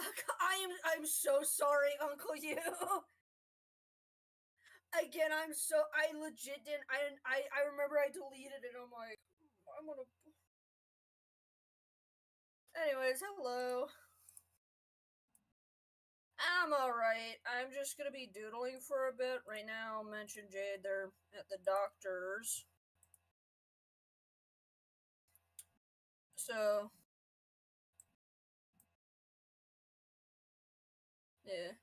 I'm so sorry, Uncle You. Again, I legit didn't. I remember I deleted it. I'm like, I'm gonna. Anyways, hello. I'm alright. I'm just gonna be doodling for a bit. Right now, mention Jade, they're at the doctor's. So, yeah.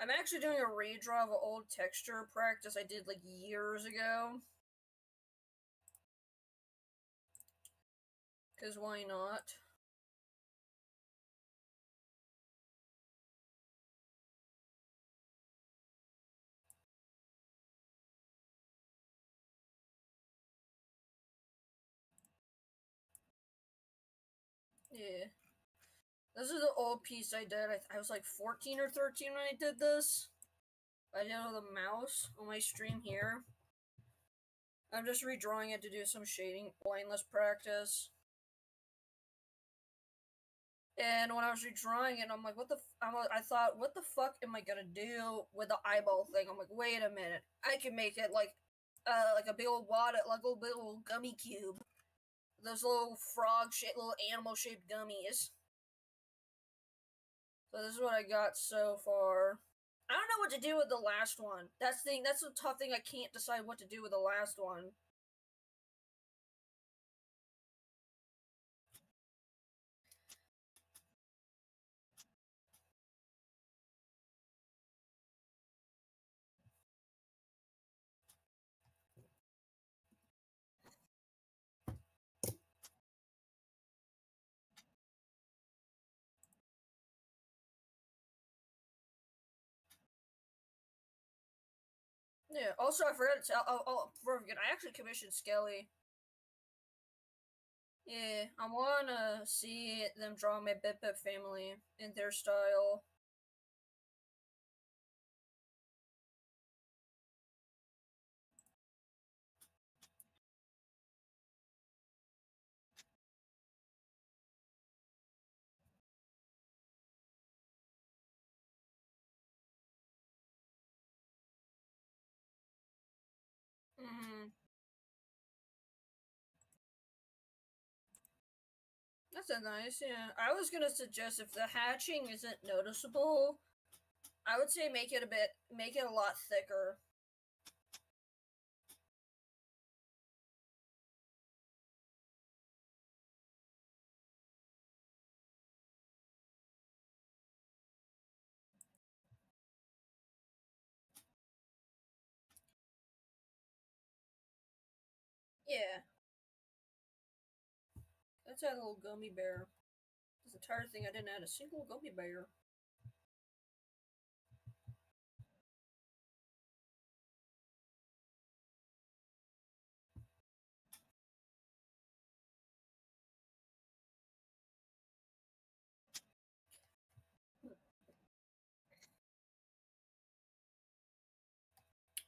I'm actually doing a redraw of an old texture practice I did like years ago. Because why not? Yeah. This is the old piece I did. I was like 14 or 13 when I did this. I did it with a mouse on my stream here. I'm just redrawing it to do some shading blindness practice. And when I was redrawing it, I'm like, I thought, what the fuck am I gonna do with the eyeball thing? I'm like, wait a minute. I can make it like a big old water, like a big old gummy cube. Those little frog-shaped, little animal-shaped gummies. So this is what I got so far. I don't know what to do with the last one. That's the tough thing. I can't decide what to do with the last one. Yeah. Also, I forgot to tell. I actually commissioned Skelly. Yeah, I wanna see them draw my Bip Bip family in their style. Mm-hmm. That's a nice, yeah. I was gonna suggest if the hatching isn't noticeable, I would say make it a lot thicker. Yeah. Let's add a little gummy bear. This entire thing I didn't add a single gummy bear.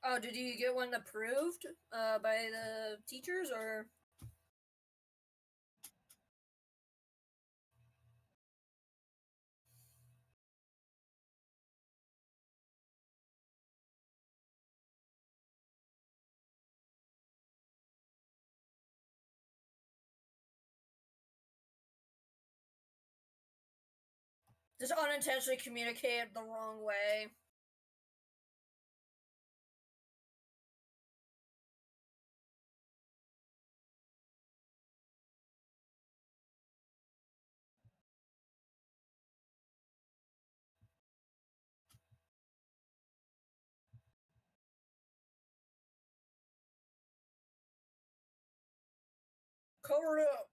Oh, did you get one approved by the teachers or? Just unintentionally communicated the wrong way. Cover it up.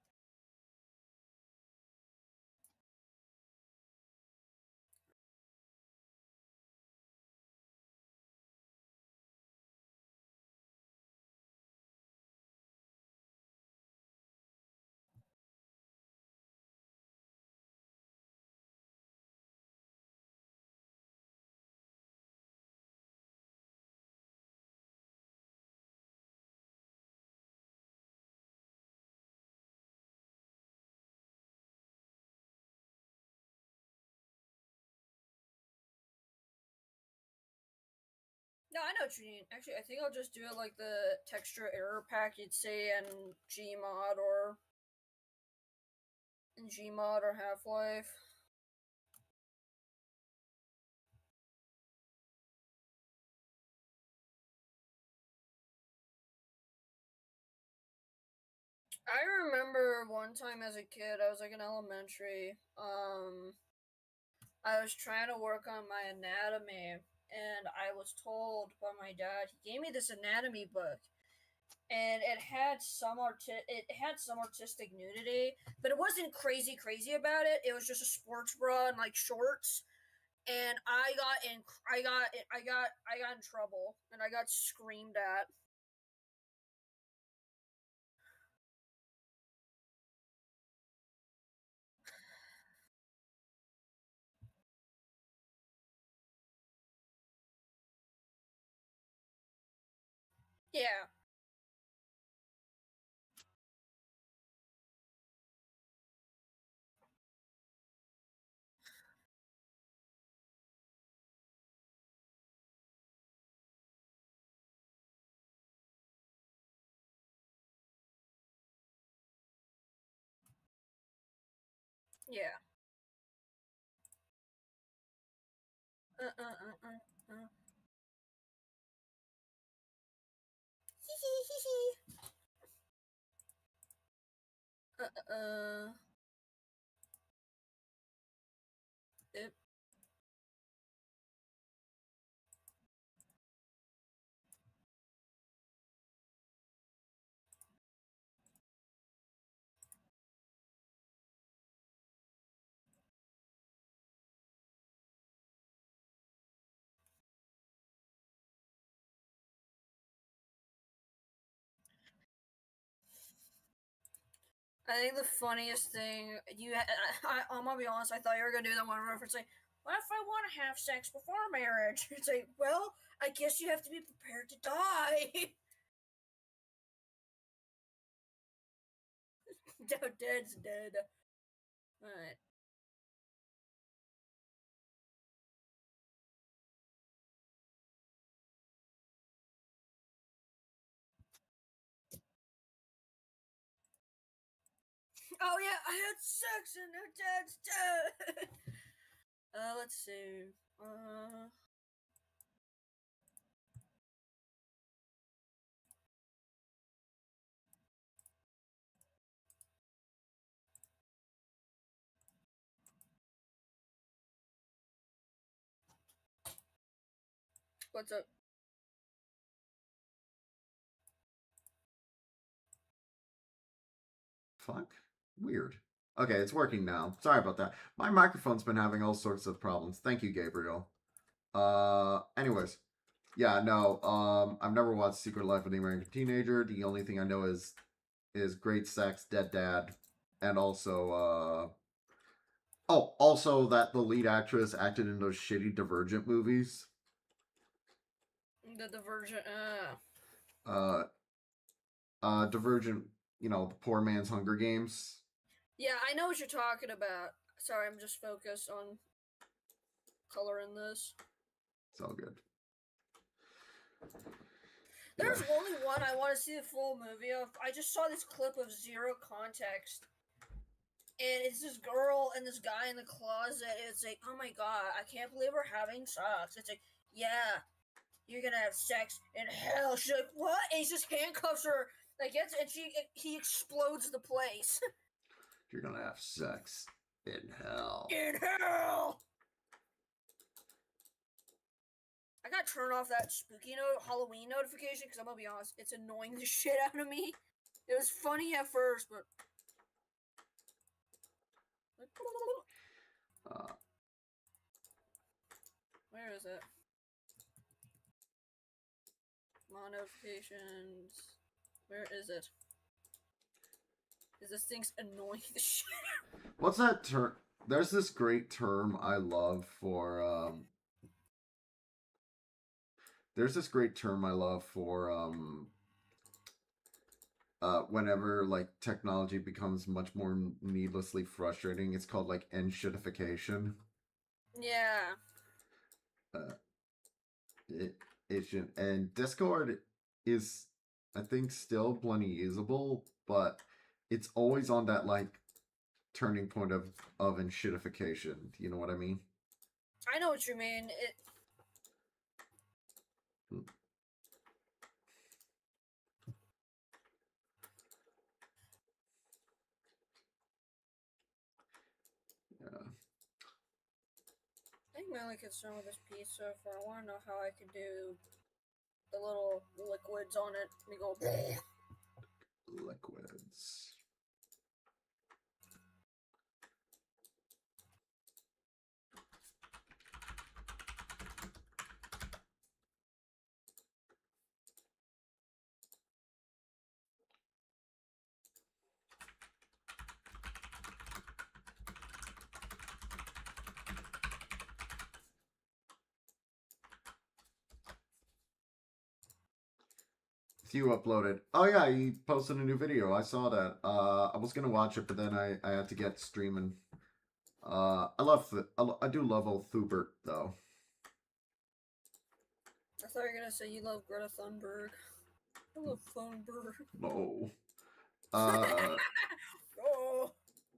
No, I know what you mean. Actually, I think I'll just do it like the texture error pack you'd say in Gmod or Half-Life. I remember one time as a kid, I was like in elementary. I was trying to work on my anatomy, and I was told by my dad. He gave me this anatomy book, and it had some artistic nudity, but it wasn't crazy about it. It was just a sports bra and like shorts, and I got in trouble, and I got screamed at. Yeah, yeah. Uh uh uh uh. uh. uh. It, I think the funniest thing I'm gonna be honest. I thought you were gonna do that one referencing. What if I want to have sex before marriage? It's like, well, I guess you have to be prepared to die. Dead's dead. All right. Oh yeah, I had sex and her dad's dead. Let's see. Uh, what's up? Fuck. Weird. Okay, it's working now. Sorry about that. My microphone's been having all sorts of problems. Thank you, Gabriel. Anyways. Yeah, no, I've never watched Secret Life of the American Teenager. The only thing I know is Great Sex, Dead Dad, and also also that the lead actress acted in those shitty Divergent movies. The Divergent. Uh Divergent, the poor man's Hunger Games. Yeah, I know what you're talking about. Sorry, I'm just focused on coloring this. It's all good. Yeah. There's only one I want to see the full movie of. I just saw this clip of Zero Context, and it's this girl and this guy in the closet. It's like, oh my god, I can't believe we're having sex. It's like, yeah, you're gonna have sex in hell. She's like, what? And he just handcuffs her. Like, he explodes the place. You're gonna have sex in hell. In hell. I gotta turn off that spooky Halloween notification because I'm gonna be honest, it's annoying the shit out of me. It was funny at first, but Uh, where is it? My notifications. Where is it? Is this thing's annoying the shit out? what's that term? There's this great term I love for there's this great term I love for whenever like technology becomes much more needlessly frustrating. It's called like enshittification. Yeah. Uh, it issue, and Discord is, I think, still plenty usable, but it's always on that like turning point of enshittification. You know what I mean? I know what you mean. Yeah. I think my only concern with this piece so far, I want to know how I can do the little liquids on it. Let me go. Liquids. Few uploaded. Oh yeah, he posted a new video. I saw that. I was gonna watch it, but then I had to get streaming. I do love old Thubert though. I thought you were gonna say you love Greta Thunberg. I love Thunberg. No. Oh.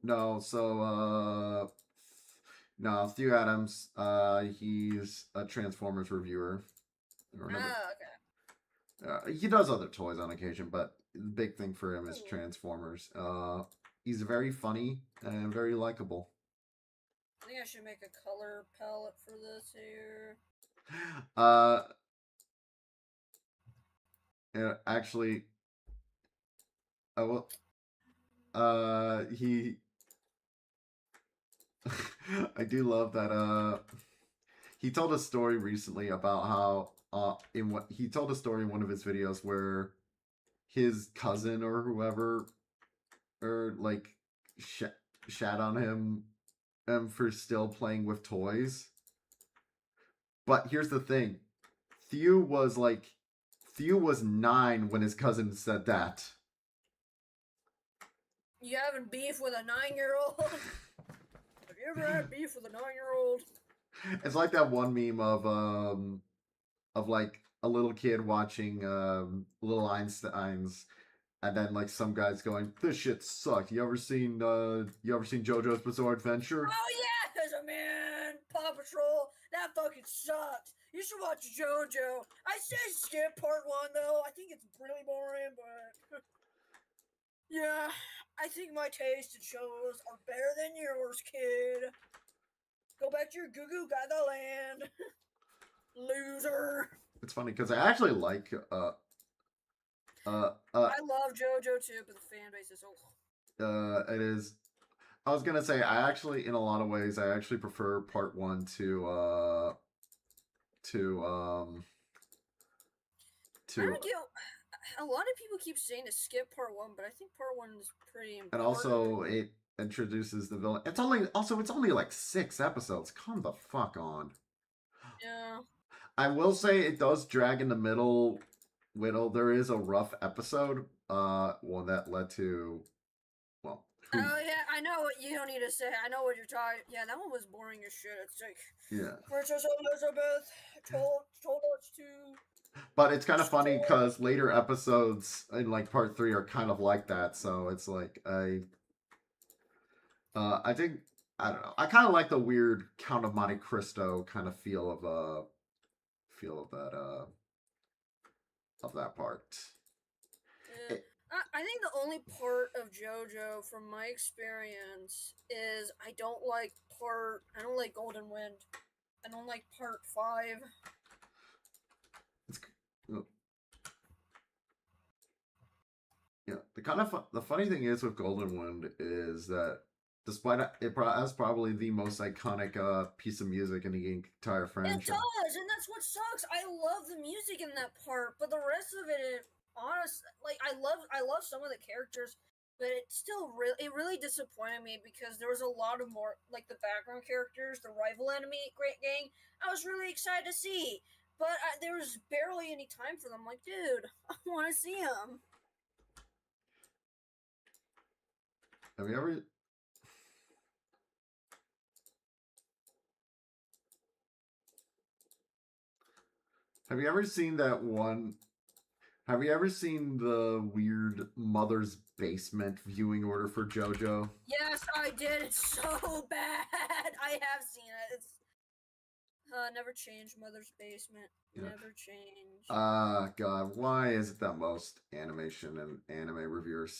No, so no, Stu Adams, he's a Transformers reviewer. Ah, okay. He does other toys on occasion, but the big thing for him is Transformers. He's very funny and very likable. I think I should make a color palette for this here. Yeah, actually, I will. He. I do love that. He told a story recently about how he told a story in one of his videos where his cousin or whoever or like shat on him for still playing with toys. But here's the thing. Thew was 9 when his cousin said that. You having beef with a 9-year-old? Have you ever had beef with a 9-year-old? It's like that one meme of like a little kid watching Little Einsteins, and then like some guys going, "This shit sucked." You ever seen JoJo's Bizarre Adventure? Oh yes, man! Paw Patrol, that fucking sucks. You should watch JoJo. I say skip part 1 though. I think it's really boring, but yeah, I think my taste in shows are better than yours, kid. Go back to your Goo Goo Gaga land. Loser. It's funny because I actually like I love JoJo too, but the fan base is it is. I was gonna say I actually, in a lot of ways, I actually prefer part 1 to I don't get. A lot of people keep saying to skip part 1, but I think part 1 is pretty important. and also it introduces the villain. It's only like 6 episodes. Come the fuck on. Yeah. I will say it does drag in the middle. There is a rough episode. One that led to, well. Oh yeah, I know what you don't need to say. I know what you're talking. Yeah, that one was boring as shit. It's like, Yeah. Princess Elizabeth told us to. But it's kind of funny because later episodes in like part 3 are kind of like that. So it's like I think I don't know. I kind of like the weird Count of Monte Cristo kind of feel of that part. Yeah. I think the only part of JoJo, from my experience, is I don't like Golden Wind. I don't like part 5. Yeah, the funny thing is with Golden Wind is that despite it has probably the most iconic piece of music in the entire franchise. It does, and that's what sucks. I love the music in that part, but the rest of it, honestly, like I love some of the characters, but it still really disappointed me because there was a lot of more like the background characters, the rival enemy, Great Gang. I was really excited to see, but there was barely any time for them. Like, dude, I want to see them. Have you ever? Have you ever seen that one? Have you ever seen the weird Mother's Basement viewing order for JoJo? Yes, I did. It's so bad. I have seen it. It's never changed. Mother's Basement. Yeah. Never changed. God, why is it that most animation and anime reviewers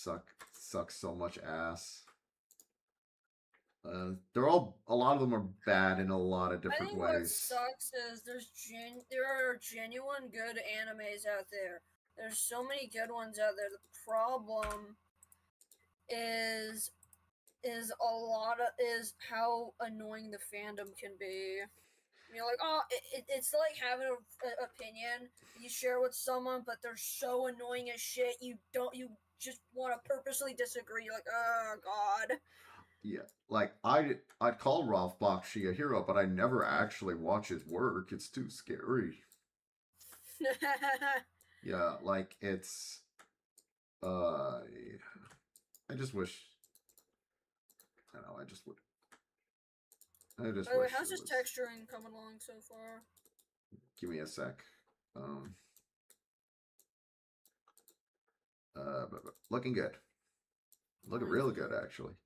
suck so much ass? They're all, a lot of them are bad in a lot of different I think ways. what sucks is there are genuine good animes out there. There's so many good ones out there. The problem is is how annoying the fandom can be. You're like, oh, it's like having an opinion you share with someone, but they're so annoying as shit. You just want to purposely disagree. You're like, oh god. Yeah, like I'd call Ralph Bakshi a hero, but I never actually watch his work. It's too scary. Yeah, like it's I just wish I don't know, I just would I just By the way, wish how's it this was texturing coming along so far? give me a sec. Um but looking good. Looking real good actually.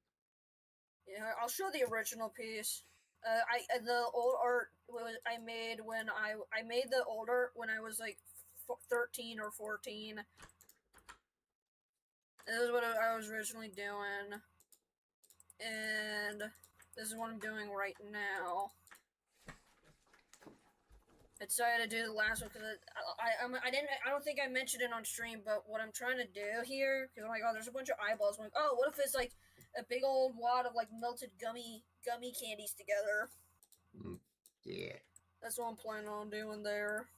Yeah, I'll show the original piece. The old art I made when I made the old art when I was like 13 or 14. This is what I was originally doing, and this is what I'm doing right now. I decided to do the last one because I don't think I mentioned it on stream, but what I'm trying to do here, because I'm like, oh, there's a bunch of eyeballs. I'm like, oh, what if it's like a big old wad of like melted gummy candies together? Yeah. That's what I'm planning on doing there.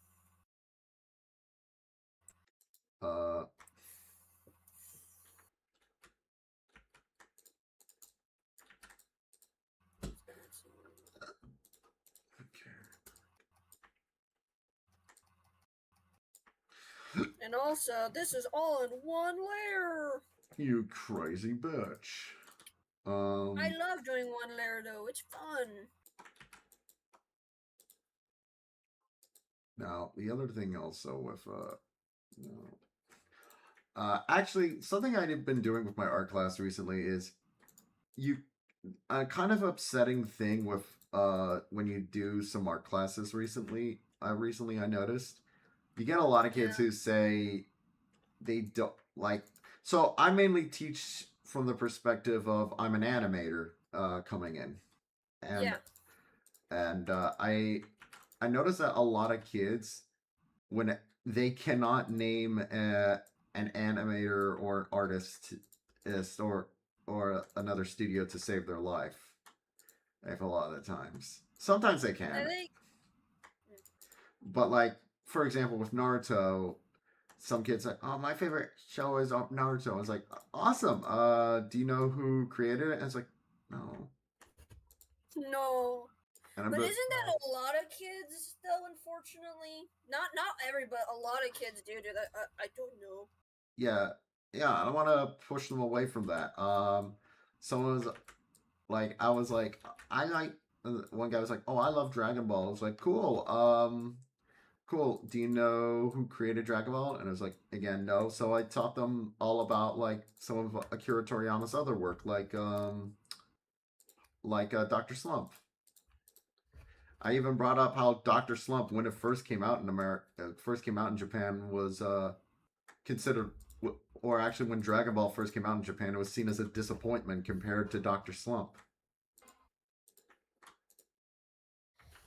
And also, this is all in one layer. You crazy bitch. I love doing one layer though. It's fun. Now the other thing also with actually something I've been doing with my art class recently is you a kind of upsetting thing with when you do some art classes recently. I noticed you get a lot of kids who say they don't like. So I mainly teach from the perspective of I'm an animator coming in, and I noticed that a lot of kids when they cannot name an animator or an artist or another studio to save their life. If a lot of the times, sometimes they can. But like for example, with Naruto, some kids like, oh, my favorite show is Naruto. It's like, awesome. Do you know who created it? And it's like, no. No. But isn't that a lot of kids though? Unfortunately, not every, but a lot of kids do that. I don't know. Yeah, I don't want to push them away from that. Someone was like, I was like, I like. One guy was like, oh, I love Dragon Ball. I was like, cool. Cool. Do you know who created Dragon Ball? And I was like, again, no. So I taught them all about like some of Akira Toriyama's other work, like Dr. Slump. I even brought up how Dr. Slump, when it first came out in America, first came out in Japan, was considered, or actually when Dragon Ball first came out in Japan, it was seen as a disappointment compared to Dr. Slump.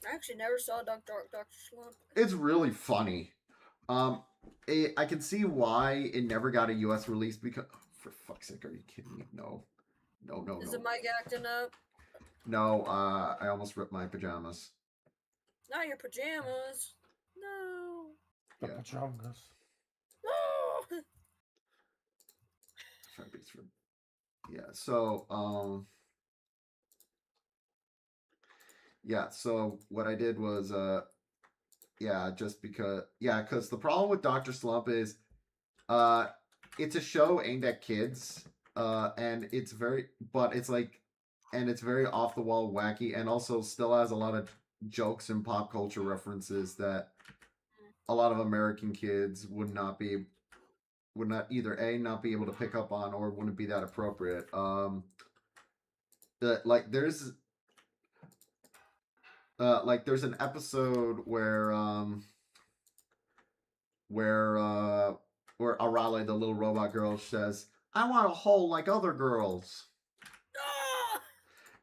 I actually never saw Dr. Slump. It's really funny. I can see why it never got a U.S. release because, oh, for fuck's sake, are you kidding me? No. Is the mic acting up? No, I almost ripped my pajamas. Not your pajamas. No. The pajamas. No. Yeah. So yeah. So what I did was yeah, just because because the problem with Dr. Slump is it's a show aimed at kids and it's very off the wall wacky and also still has a lot of jokes and pop culture references that a lot of American kids would not either A, not be able to pick up on, or wouldn't be that appropriate. Like there's an episode where Arale, the little robot girl, says, "I want a hole like other girls," Ah!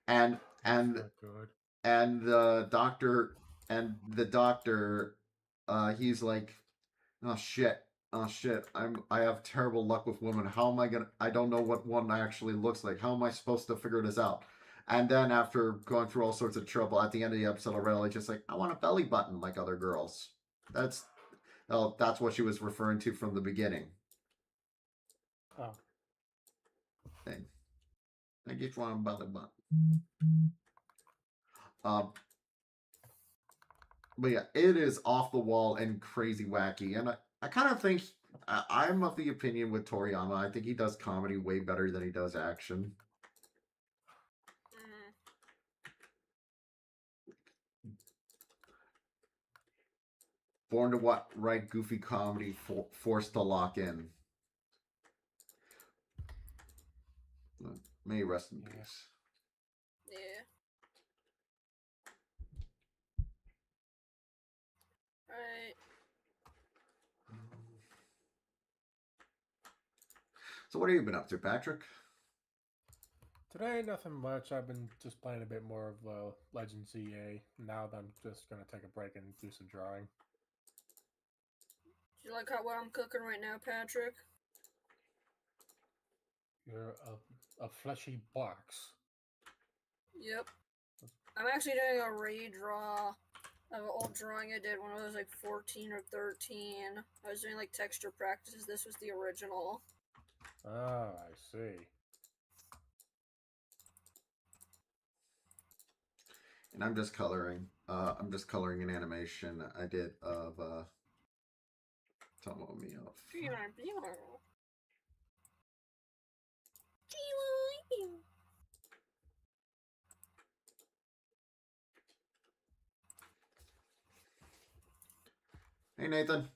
and and Not good. and the doctor, he's like, "Oh shit, oh shit, I have terrible luck with women. How am I gonna? I don't know what one actually looks like. How am I supposed to figure this out?" And then after going through all sorts of trouble, at the end of the episode, Aurelia just like, "I want a belly button like other girls." That's that's what she was referring to from the beginning. Oh. Thing. I just want a belly button. But yeah, it is off the wall and crazy wacky, and I kind of think I'm of the opinion with Toriyama. I think he does comedy way better than he does action. Born to write goofy comedy, forced to lock in. May he rest in peace. Yeah. Right. So what have you been up to, Patrick? Today, nothing much. I've been just playing a bit more of Legends EA. Now that I'm just going to take a break and do some drawing. Do you like what I'm cooking right now, Patrick? You're a fleshy box. Yep. I'm actually doing a redraw of an old drawing I did when I was like 14 or 13. I was doing like texture practices. This was the original. Ah, I see. And I'm just coloring. I'm just coloring an animation I did of Tomo Mio. Hey, Nathan.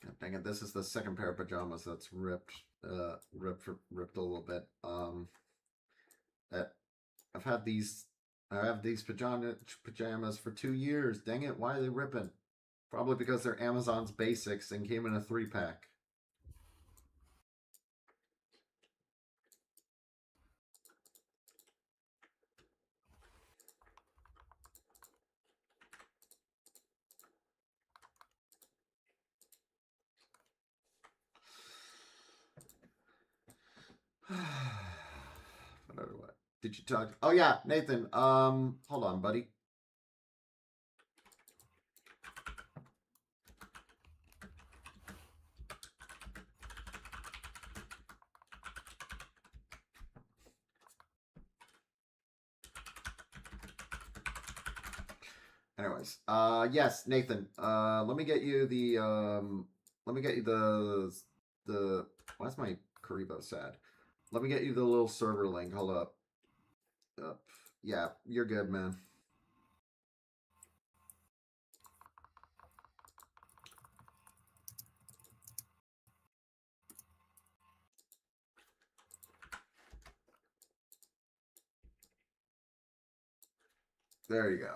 God dang it! This is the second pair of pajamas that's ripped a little bit. That I've had these. I have these pajamas for 2 years. Dang it! Why are they ripping? Probably because they're Amazon's basics and came in a 3-pack. What did you talk? Oh yeah, Nathan. Hold on, buddy. Anyways, yes, Nathan. Let me get you the. Why's my Karibo sad? Let me get you the little server link. Hold up. Yeah, you're good, man. There you go.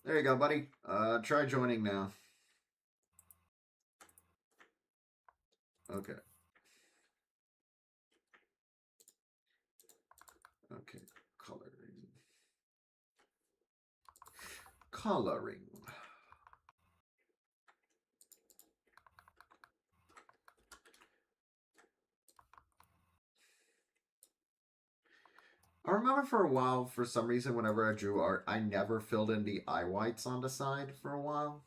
There you go, buddy. Try joining now. Okay. Okay. Coloring. Coloring. I remember for a while, for some reason, whenever I drew art, I never filled in the eye whites on the side for a while.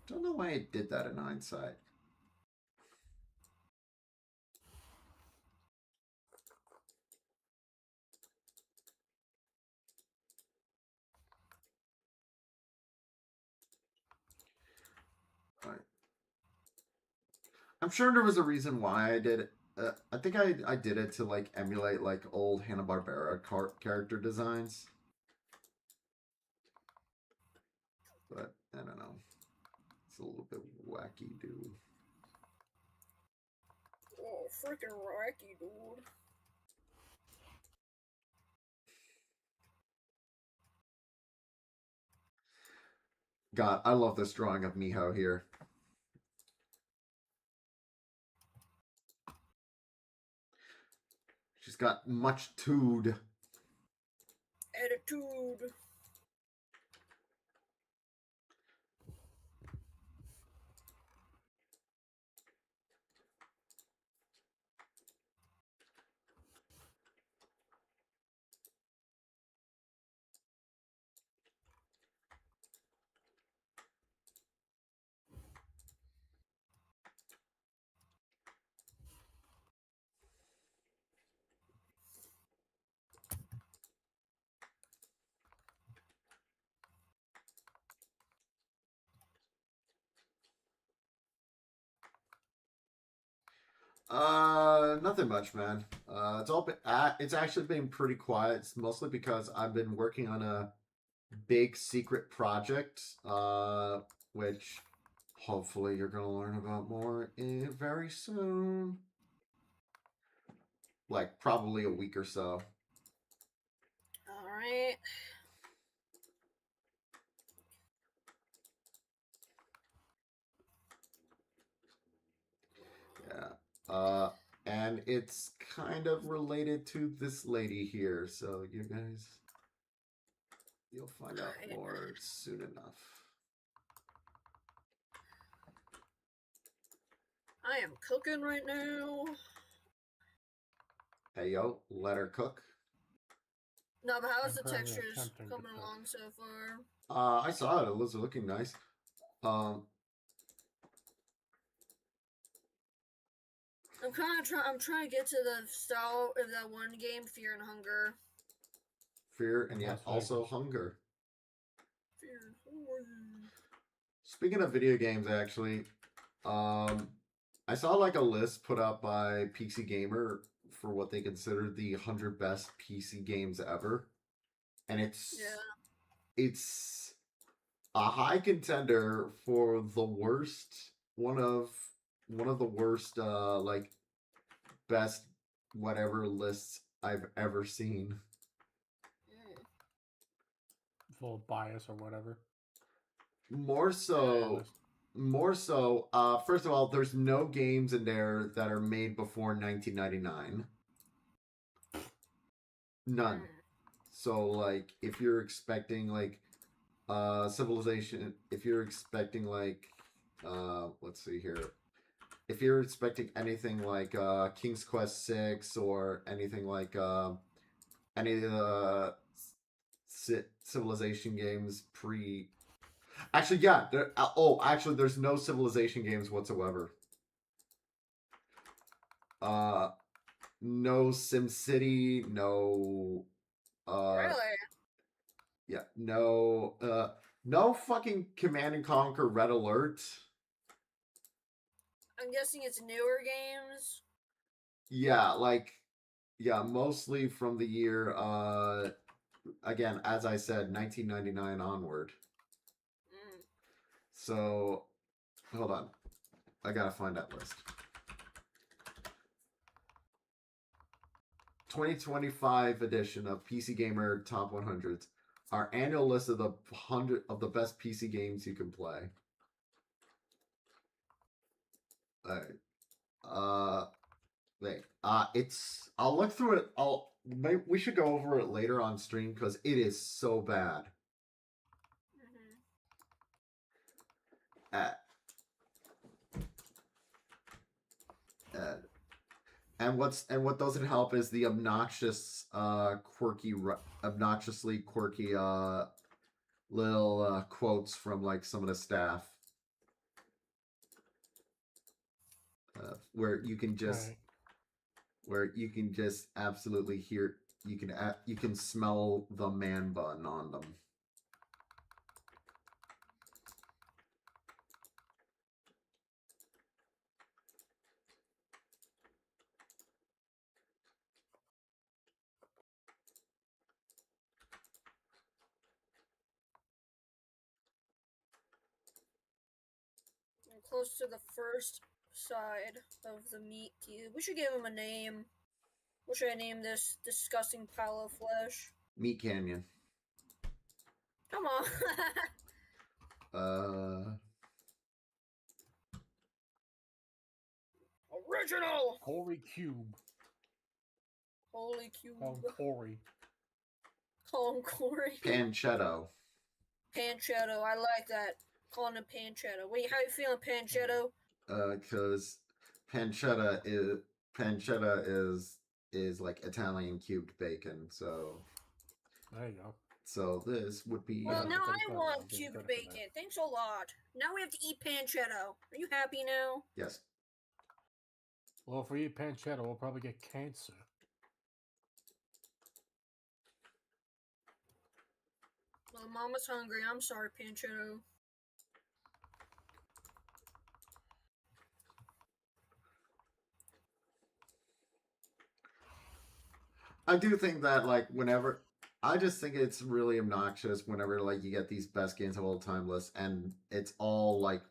Don't know why I did that in hindsight. I'm sure there was a reason why I did it. I think I did it to like emulate like old Hanna-Barbera character designs. But I don't know. It's a little bit wacky, dude. Oh, freaking wacky, dude. God, I love this drawing of Miho here. She's got much tude. Attitude. Nothing much, man. It's actually been pretty quiet. It's mostly because I've been working on a big secret project, which hopefully you're gonna learn about more very soon. Like probably a week or so. Alright. Yeah. And it's kind of related to this lady here, so you guys, you'll find out more soon enough. I am cooking right now. Hey, yo, let her cook. No, but how's the I'm currently textures attempting to coming cook. along so far? I saw it. It was looking nice. I'm trying to get to the style of that one game, Fear and Hunger. Fear and yet Las also Vegas. hunger. Fear and Hunger. Speaking of video games, actually, I saw like a list put up by PC Gamer for what they consider the 100 best PC games ever, and it's a high contender for the worst, one of the worst like best whatever lists I've ever seen. Full of bias or whatever. More so, first of all, there's no games in there that are made before 1999. None. So, like, if you're expecting, like, Civilization, if you're expecting, like, let's see here. If you're expecting anything like, King's Quest 6 or anything like, any of the Civilization games pre... Actually, yeah. Actually, there's no Civilization games whatsoever. No SimCity, no. Really? Yeah, no. No fucking Command and Conquer Red Alert. I'm guessing it's newer games. Yeah, mostly from the year. Again, as I said, 1999 onward. So, hold on. I gotta find that list. 2025 edition of PC Gamer Top 100s. Our annual list of the 100 of the best PC games you can play. Wait. I'll look through it. We should go over it later on stream because it is so bad. And what doesn't help is the obnoxiously quirky little quotes from like some of the staff, where you can just absolutely hear, you can smell the man bun on them. close to the first side of the meat cube. We should give him a name. What should I name this disgusting pile of flesh? Meat Canyon. Come on. Original! Corey Cube. Holy cube. Call him Corey. Call him Corey. Panchetto. Panchetto, I like that. Calling him Panchetto. Wait, how you feeling, Panchetto? Because pancetta is like Italian cubed bacon. So There you go. so this would be. Well, now pretty I clever. want I'm being cubed credit for bacon. Thanks a lot. Now we have to eat Panchetto. Are you happy now? Yes. Well, if we eat pancetta, we'll probably get cancer. Well, Mama's hungry. I'm sorry, Panchetto. I do think that like whenever I just think it's really obnoxious whenever like you get these best games of all time lists and it's all like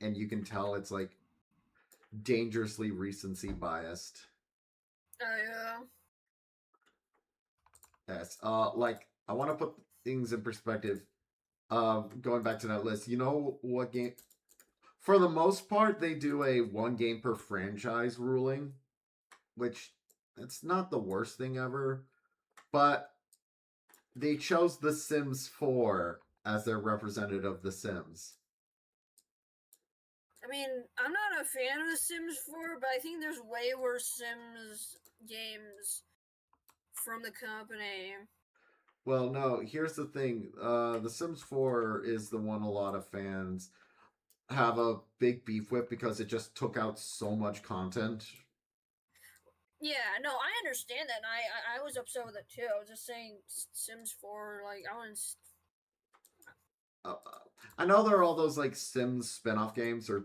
and you can tell it's like dangerously recency biased. Oh, yeah. Yes. Like I want to put things in perspective. Going back to that list, you know what game for the most part they do a one game per franchise ruling, which it's not the worst thing ever, but they chose The Sims 4 as their representative of The Sims. I mean, I'm not a fan of The Sims 4, but I think there's way worse Sims games from the company. Well, no, here's the thing. The Sims 4 is the one a lot of fans have a big beef with because it just took out so much content. Yeah, no, I understand that, and I was upset with it too. I was just saying Sims 4, like, I want I know there are all those like Sims spin-off games or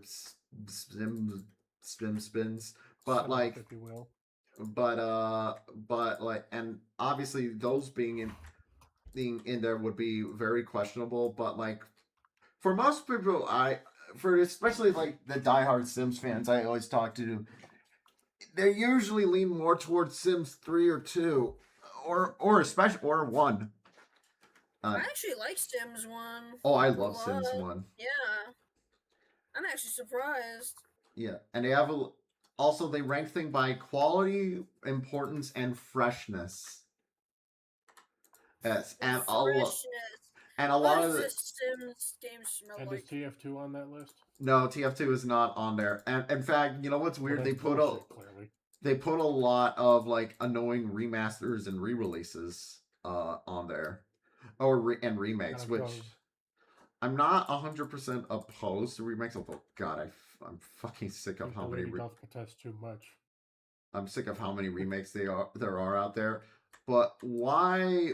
spins, but like if you will. but like and obviously those being in there would be very questionable, but like for most people for especially like the diehard Sims fans I always talk to, they usually lean more towards Sims 3 or 2 or especially or 1. I actually like Sims 1. Oh, I love Sims 1. Yeah. I'm actually surprised. Yeah, and they have also they rank thing by quality, importance, and freshness. Yes, and a lot of the Sims games smell And like. is TF2 on that list? No, TF2 is not on there. And in fact, you know what's weird? Well, They that's put bullshit, clearly. they put a lot of like annoying remasters and re-releases on there, and remakes, Kind of which goes- I'm not 100% opposed to remakes. Although, God, I'm fucking sick of how many. Don't protest too much. I'm sick of how many remakes there are out there. But why?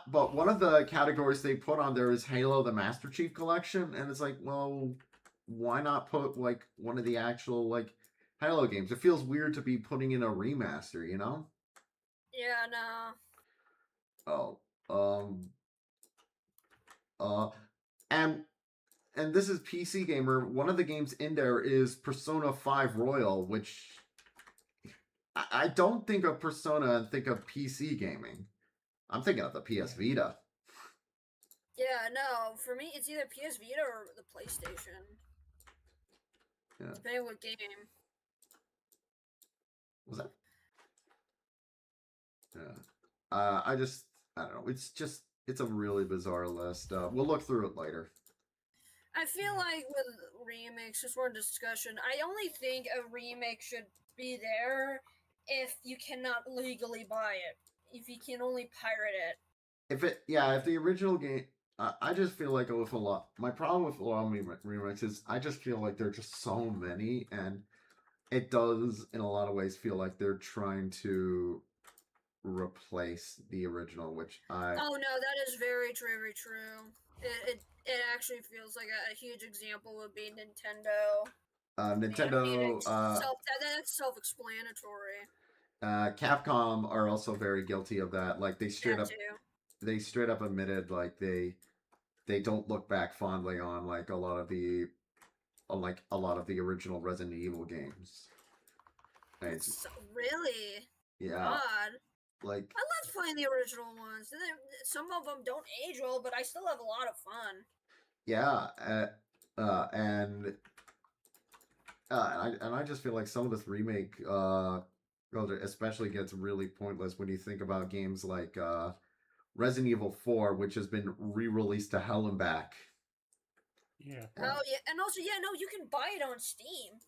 But one of the categories they put on there is Halo: The Master Chief Collection, and it's like, well, why not put like one of the actual like Halo games? It feels weird to be putting in a remaster, you know? Yeah, no. And this is PC Gamer. One of the games in there is Persona 5 Royal, which I don't think of Persona and think of PC gaming. I'm thinking of the PS Vita. Yeah, no. For me, it's either PS Vita or the PlayStation. Yeah. Depending what game. Was that? Yeah. I don't know. It's a really bizarre list. We'll look through it later. I feel like with remakes, just more discussion, I only think a remake should be there if you cannot legally buy it. If you can only pirate it. If the original game, I just feel like with a lot, my problem with a lot of remakes is I just feel like there are just so many, and it does, in a lot of ways, feel like they're trying to replace the original, which I... Oh no, that is very true, very true. It actually feels like a huge example would be Nintendo. Nintendo, that's self-explanatory. Capcom are also very guilty of that. Like they straight up admitted like they don't look back fondly on like a lot of like a lot of the original Resident Evil games. And it's, So, really? yeah, God. like I love playing the original ones. Some of them don't age well, but I still have a lot of fun. yeah, and I just feel like some of this remake, especially gets really pointless when you think about games like Resident Evil 4, which has been re-released to hell and back. Yeah. Oh yeah, and also no, you can buy it on Steam.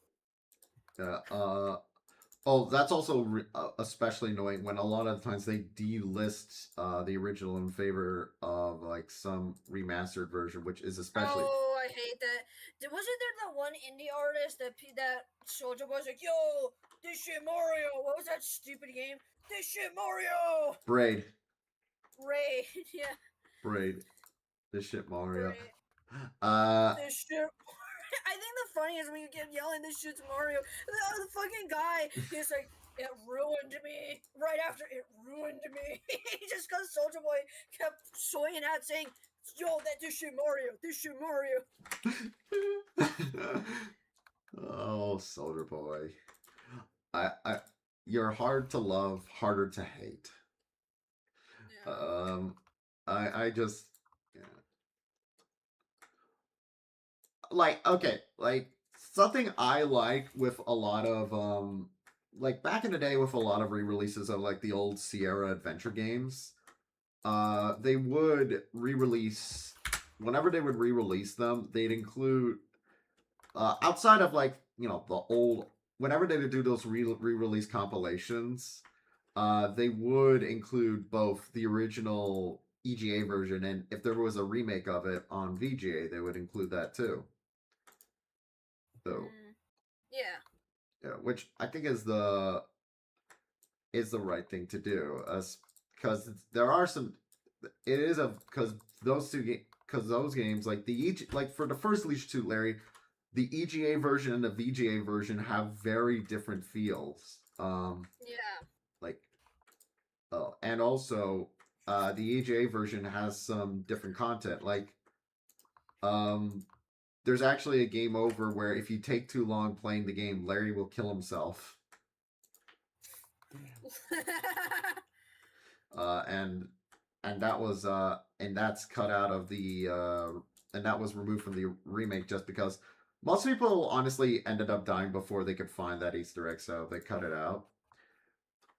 Oh, that's also especially annoying when a lot of times they delist the original in favor of like some remastered version, which is especially. Oh, I hate that. Wasn't there that one indie artist that Soldier Boy's like, yo, this shit Mario. What was that stupid game? This shit Mario. Braid. Ray, yeah. Braid. This shit Mario. Braid. This shit. I think the funniest is when you kept yelling, "This shit's Mario." The fucking guy, he's like, "It ruined me." Right after it ruined me, just because Soldier Boy kept swinging out saying, "Yo, this shit Mario. This shit Mario." Oh, Soldier Boy. You're hard to love, harder to hate. Yeah. I just, yeah. Like, okay, like something I like with a lot of like back in the day with a lot of re-releases of like the old Sierra adventure games, they would re-release whenever they would re-release them, they'd include outside of like, you know, the old, whenever they would do those re-release compilations, they would include both the original EGA version, and if there was a remake of it on VGA, they would include that too. So, yeah, which I think is the right thing to do, because there are some. It is a because those games like like for the first Leisure Suit Larry, the EGA version and the VGA version have very different feels. Yeah. Like, and also, the EGA version has some different content. Like, there's actually a game over where if you take too long playing the game, Larry will kill himself. And that was and that's cut out of the and that was removed from the remake just because most people honestly ended up dying before they could find that Easter egg, so they cut it out.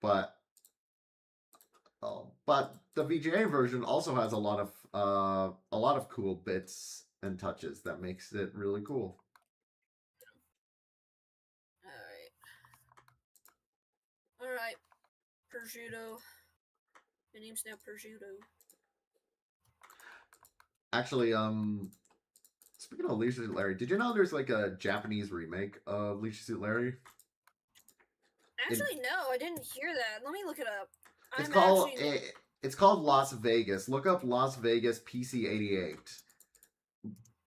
But the VGA version also has a lot of cool bits and touches that makes it really cool. All right, Prosciutto. The name's now Prosciutto. Actually, speaking of Leisure Suit Larry, did you know there's like a Japanese remake of Leisure Suit Larry? Actually, no, I didn't hear that. Let me look it up. It's called Las Vegas. Look up Las Vegas PC-88.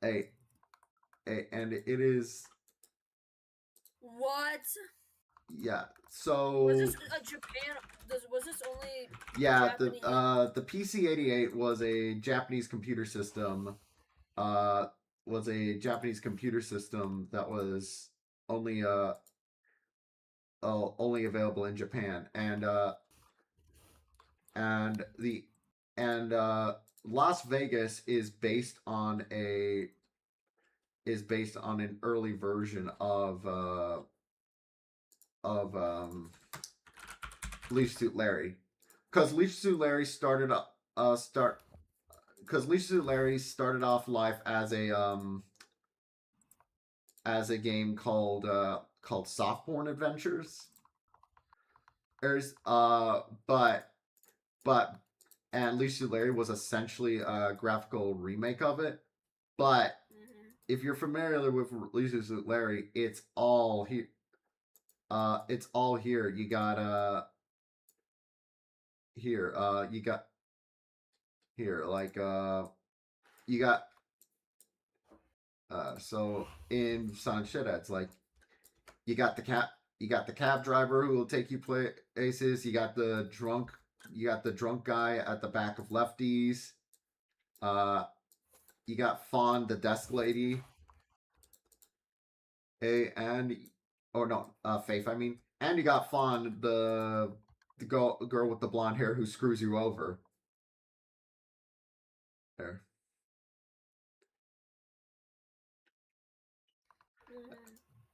And it is. What? Yeah. So. Was this a Japan? Was this only? Yeah. Japanese? The PC-88 was a Japanese computer system. Was a Japanese computer system that was only only available in Japan, and Las Vegas is based on an early version of Leisure Suit Larry, because Leisure Suit Larry started off life as a game called Softporn Adventures. And Leisure Suit Larry was essentially a graphical remake of it. But if you're familiar with Leisure Suit Larry, it's all here. It's all here. You got here. You got here. Like you got. So in Sonic Shitheads, like you got the cab driver who will take you places. You got the drunk guy at the back of Lefties. You got Fawn, the desk lady. Faith. I mean, and you got Fawn, the girl with the blonde hair who screws you over. There.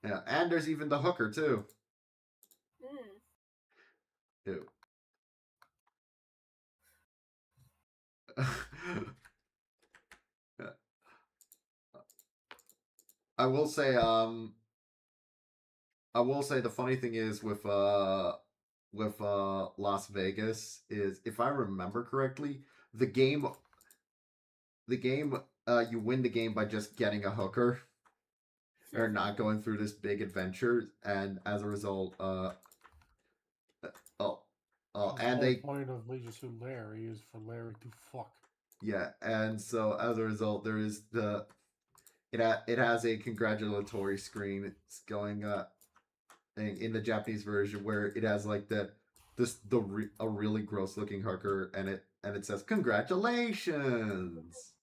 Yeah, and there's even the hooker too. Ew. Yeah. I will say the funny thing is with Las Vegas is, if I remember correctly, the game you win the game by just getting a hooker or not going through this big adventure, and as a result and the they point of Leisure Suit Larry is for Larry to fuck. Yeah, and so as a result there is it has a congratulatory screen. It's going in the Japanese version where it has like a really gross looking hooker, and it says congratulations,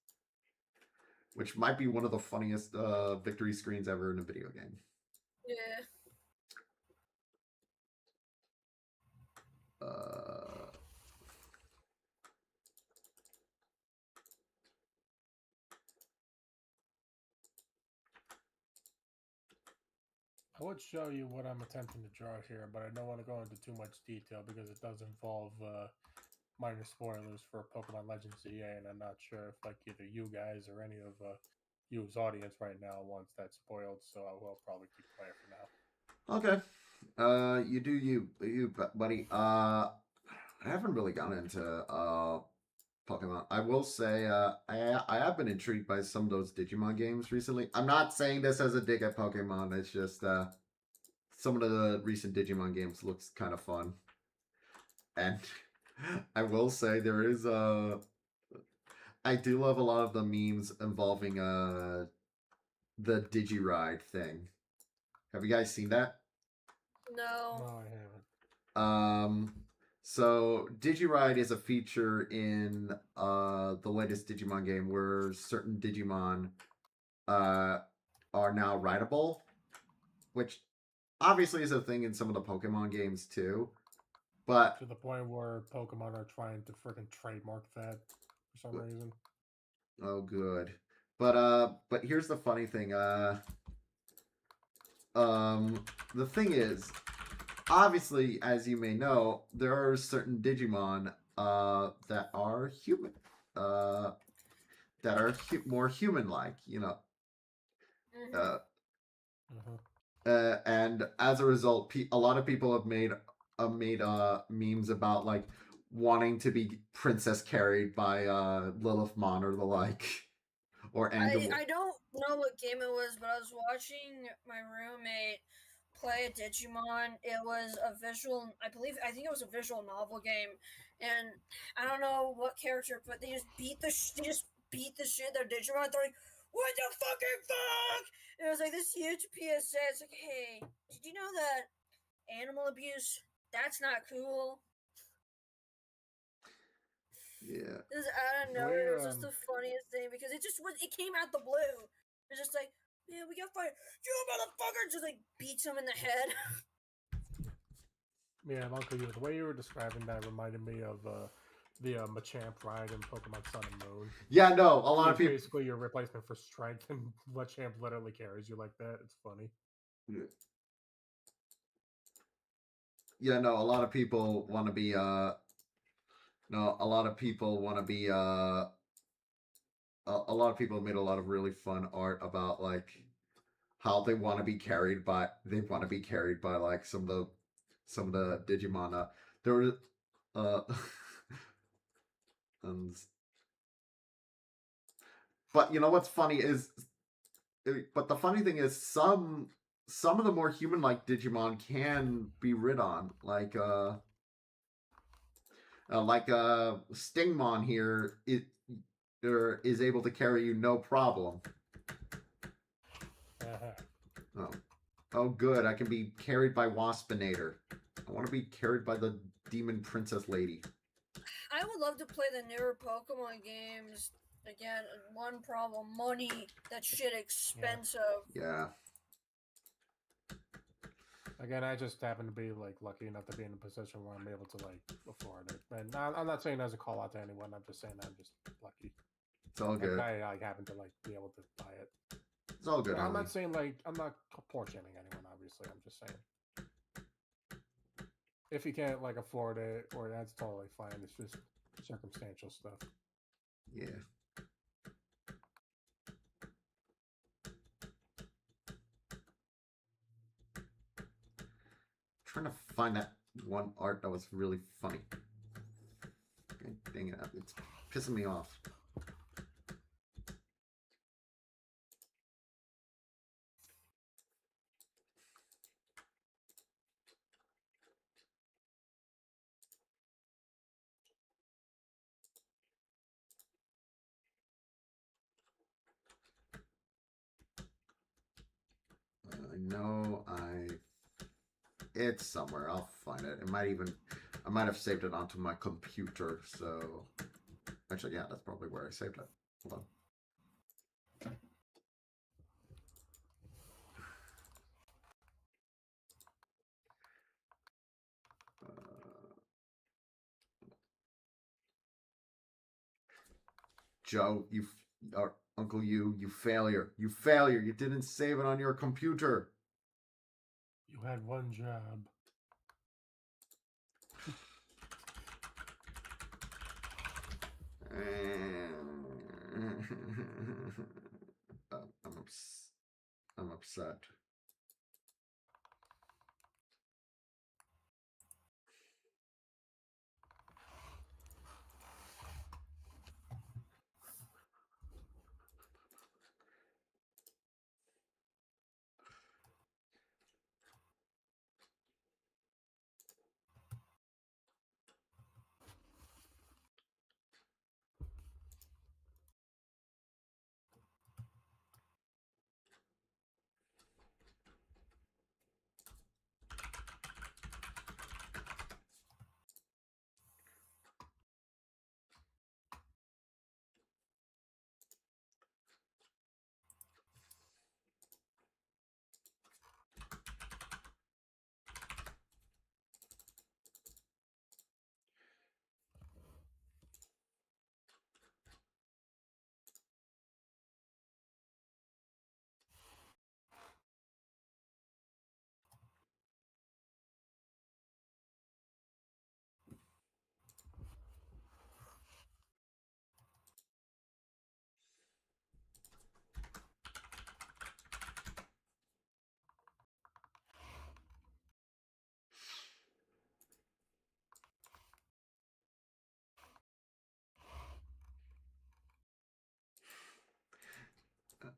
which might be one of the funniest victory screens ever in a video game. Yeah. I would show you what I'm attempting to draw here, but I don't want to go into too much detail because it does involve minor spoilers for Pokemon Legends ZA, and I'm not sure if like either you guys or any of you's audience right now wants that spoiled, so I will probably keep quiet for now. Okay. You do you, buddy. I haven't really gotten into Pokemon. I will say, I have been intrigued by some of those Digimon games recently. I'm not saying this as a dig at Pokemon. It's just some of the recent Digimon games looks kind of fun, and I will say there is I do love a lot of the memes involving the Digiride thing. Have you guys seen that? No. No, I haven't. So Digiride is a feature in the latest Digimon game where certain Digimon are now rideable, which obviously is a thing in some of the Pokemon games too. But to the point where Pokemon are trying to freaking trademark that for some reason. Oh, good. But here's the funny thing. The thing is, obviously, as you may know, there are certain Digimon that are human, that are more human-like, you know. And as a result, a lot of people have made memes about like wanting to be princess carried by Lilithmon or the like, or Angel. I don't know what game it was, but I was watching my roommate play a Digimon. It was a visual, I think it was a visual novel game, and I don't know what character, but they just beat the shit out of Digimon. They're like, "What the fucking fuck?" And it was like this huge PSA. It's like, hey, did you know that animal abuse, that's not cool? Yeah. I don't know. It was just the funniest thing because it came out the blue. It's just like, yeah, we got fired. You motherfucker! Just like beats him in the head. Yeah, Uncle You, the way you were describing that reminded me of the Machamp ride in Pokemon Sun and Moon. Yeah, no, a lot of people. Basically, your replacement for Strength, and Machamp literally carries you like that. It's funny. Yeah, no, a lot of people want to be no, a lot of people want to be a lot of people made a lot of really fun art about like how they want to be carried by like some of the Digimon. There were but you know what's funny is, but the funny thing is some of the more human-like Digimon can be rid on, like Stingmon here. Is able to carry you no problem. Oh, good. I can be carried by Waspinator. I want to be carried by the Demon Princess Lady. I would love to play the newer Pokemon games. Again, one problem: money. That shit expensive. Yeah. Again, I just happen to be like lucky enough to be in a position where I'm able to like afford it. And I'm not saying as a call out to anyone. I'm just saying I'm just lucky. It's all Like good. I happen to like be able to buy it. It's all good, I'm homie. not saying like I'm not poor shaming anyone. Obviously, I'm just saying if you can't like afford it, or that's totally fine. It's just circumstantial stuff. Yeah. Trying to find that one art that was really funny. God dang it, it's pissing me off. I know it's somewhere. I'll find it. I might have saved it onto my computer. So, actually, yeah, that's probably where I saved it. Hold on. Joe, or Uncle you failure. You failure. You didn't save it on your computer. You had one job. I'm upset.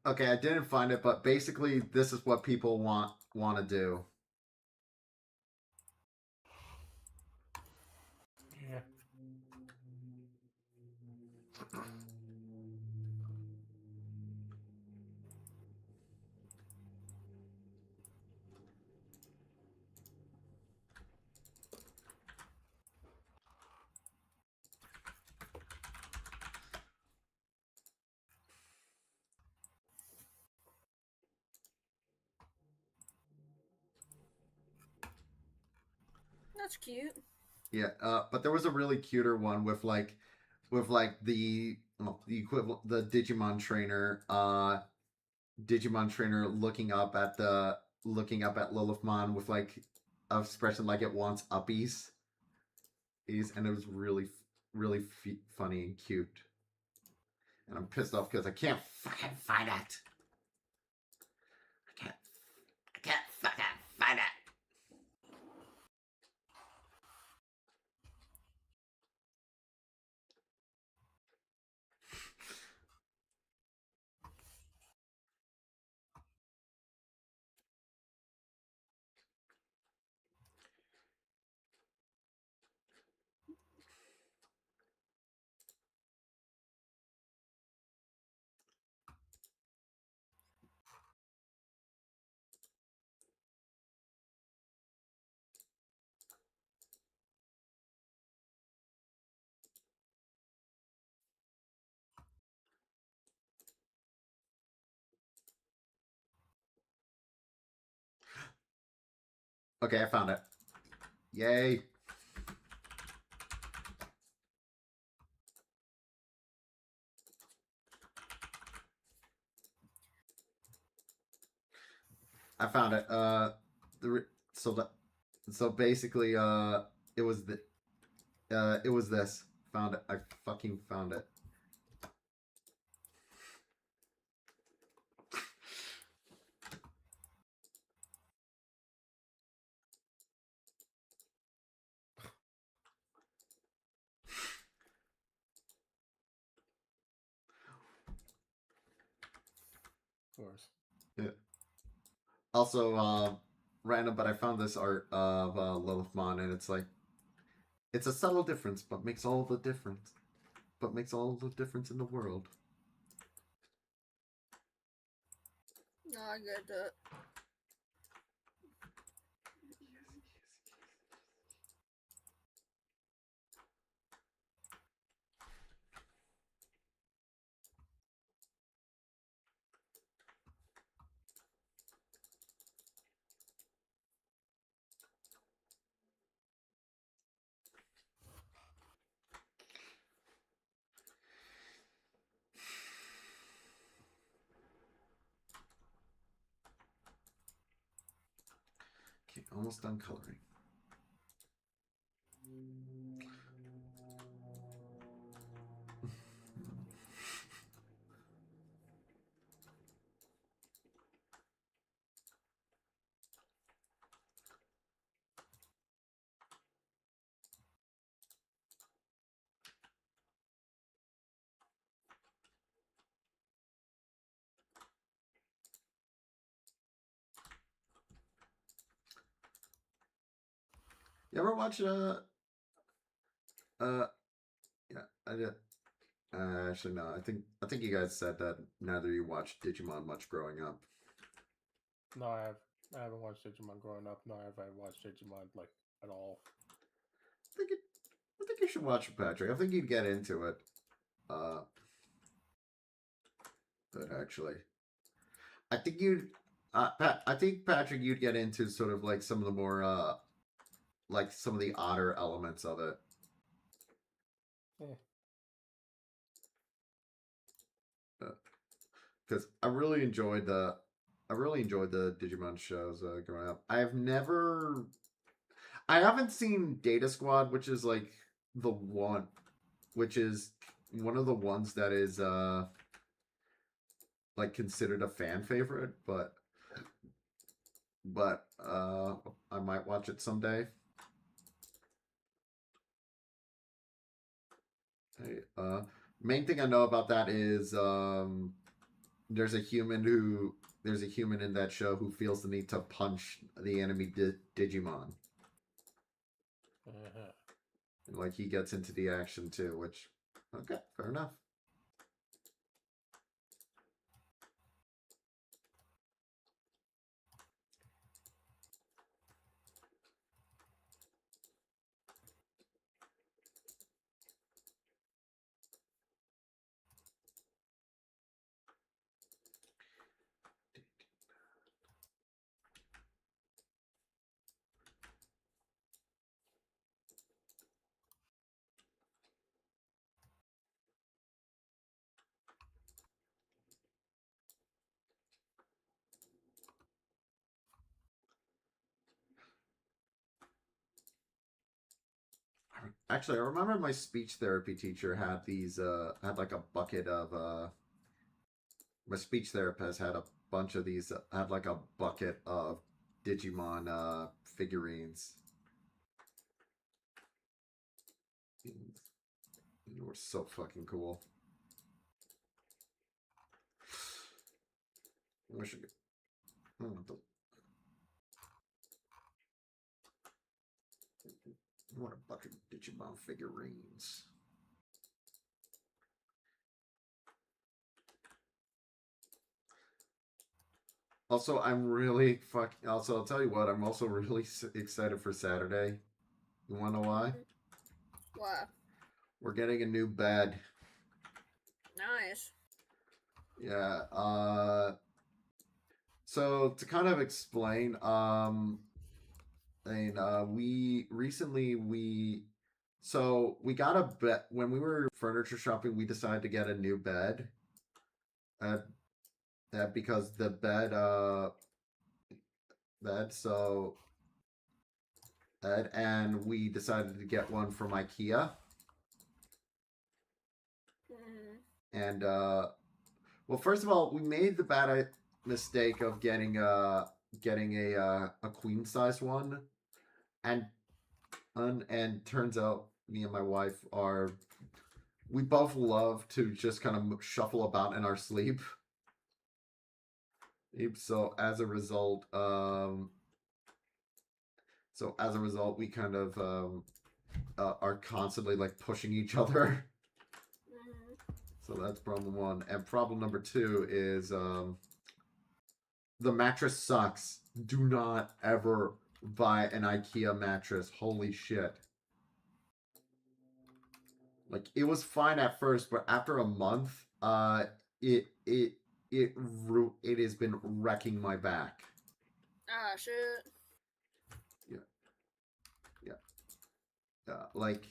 Okay, I didn't find it, but basically, this is what people want to do. Yeah. That's cute. Yeah, but there was a really cuter one with the equivalent, the Digimon trainer looking up at Lilithmon with like a expression like it wants uppies. And it was really funny and cute. And I'm pissed off because I can't fucking find it. I can't fucking find it. Okay, I found it. Yay. I found it. So the so basically it was this. Found it. I fucking found it. Of course. Yeah. Also, random, but I found this art of Lilithmon, and it's like it's a subtle difference, but makes all the difference. But makes all the difference in the world. No, I get it. Okay, almost done coloring. You ever watch yeah, I did. Actually, no. I think you guys said that neither of you watched Digimon much growing up. No, I haven't watched Digimon growing up. No, have I watched Digimon like at all? I think you should watch it, Patrick. I think you'd get into it. But actually, I think you'd. I think Patrick, you'd get into sort of like some of the more like some of the odder elements of it. Because I really enjoyed the Digimon shows growing up. I haven't seen Data Squad, which is like the one, which is one of the ones that is like considered a fan favorite, but I might watch it someday. Hey, main thing I know about that is there's a human in that show who feels the need to punch the enemy Digimon. And like he gets into the action too, which okay, fair enough. Actually, I remember my speech therapy teacher had had like a bucket of my speech therapist had a bunch of these had like a bucket of Digimon figurines. They were so fucking cool. I wish I could. I want a bucket of Digimon figurines. Also, I'm really fucking. Also, I'll tell you what. I'm also really excited for Saturday. You want to know why? Why? We're getting a new bed. Nice. Yeah. So to kind of explain, And so we got a bed when we were furniture shopping. We decided to get a new bed. Uh, that because the bed so and we decided to get one from IKEA. Mm. And well, first of all, we made the bad mistake of getting a queen size one, and and turns out me and my wife we both love to just kind of shuffle about in our sleep. So as a result, we kind of are constantly like pushing each other. Mm. So that's problem one. And problem number two is the mattress sucks. Do not ever buy an IKEA mattress. Holy shit. Like it was fine at first, but after a month, it it it has been wrecking my back. Ah, shit. Yeah, yeah, like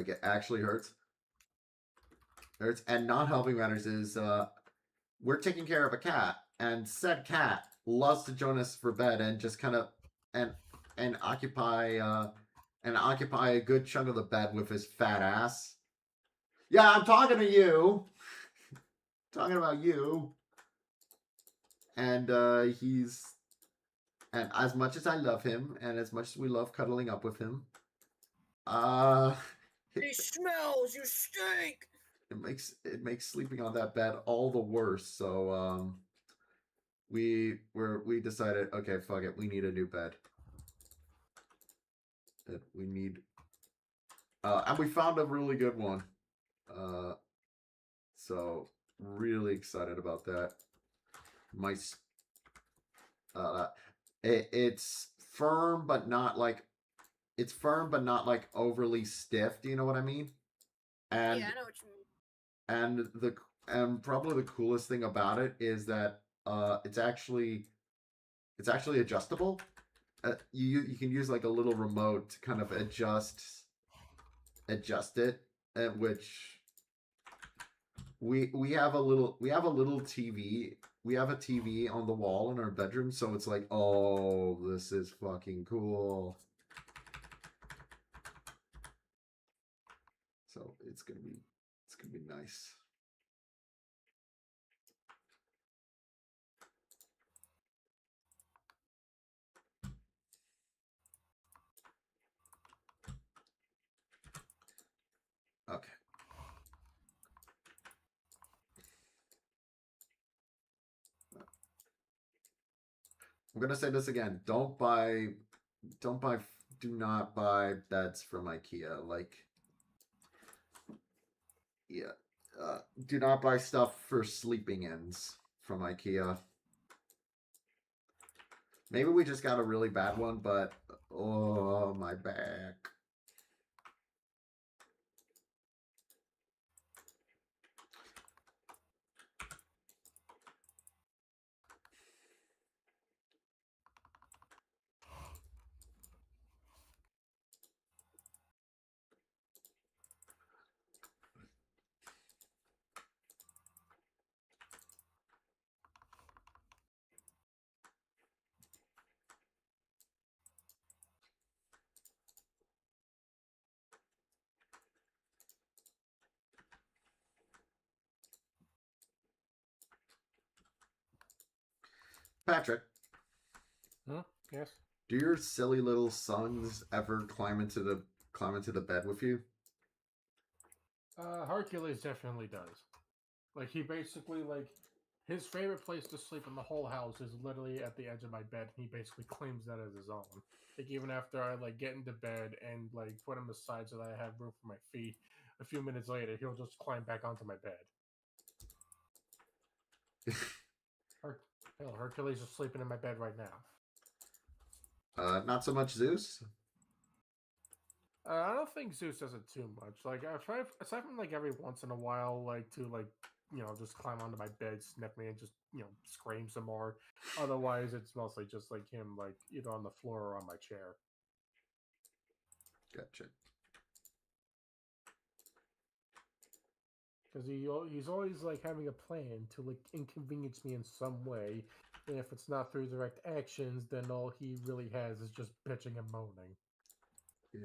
it actually hurts. Hurts, and not helping matters is we're taking care of a cat, and said cat loves to join us for bed and just kind of and and occupy a good chunk of the bed with his fat ass. Yeah, I'm talking to you. Talking about you. And and as much as I love him, and as much as we love cuddling up with him, uh, He smells. You stink. it makes sleeping on that bed all the worse. So we decided, okay, fuck it, we need a new bed. We need, and we found a really good one. So really excited about that. My it's firm but not like overly stiff. Do you know what I mean? And Yeah, I know what you mean. and probably the coolest thing about it is that it's actually adjustable. You can use like a little remote to kind of adjust it, which we have a little TV. We have a TV on the wall in our bedroom, so it's like, oh, this is fucking cool. So it's gonna be nice. Okay. I'm gonna say this again. Do not buy beds from IKEA. Like, yeah, do not buy stuff for sleeping ins from IKEA. Maybe we just got a really bad one, but oh, my back. Patrick, Huh? Yes. do your silly little sons ever climb into the bed with you? Hercules definitely does. Like he basically like his favorite place to sleep in the whole house is literally at the edge of my bed. And he basically claims that as his own. Like even after I like get into bed and like put him aside so that I have room for my feet, a few minutes later he'll just climb back onto my bed. Hell, Hercules is sleeping in my bed right now. Not so much Zeus. I don't think Zeus does it too much. Like aside from like every once in a while, like to like just climb onto my bed, sniff me, and just scream some more. Otherwise, it's mostly just like him, like either on the floor or on my chair. Gotcha. Because he's always like having a plan to like inconvenience me in some way, and if it's not through direct actions, then all he really has is just bitching and moaning. Yeah.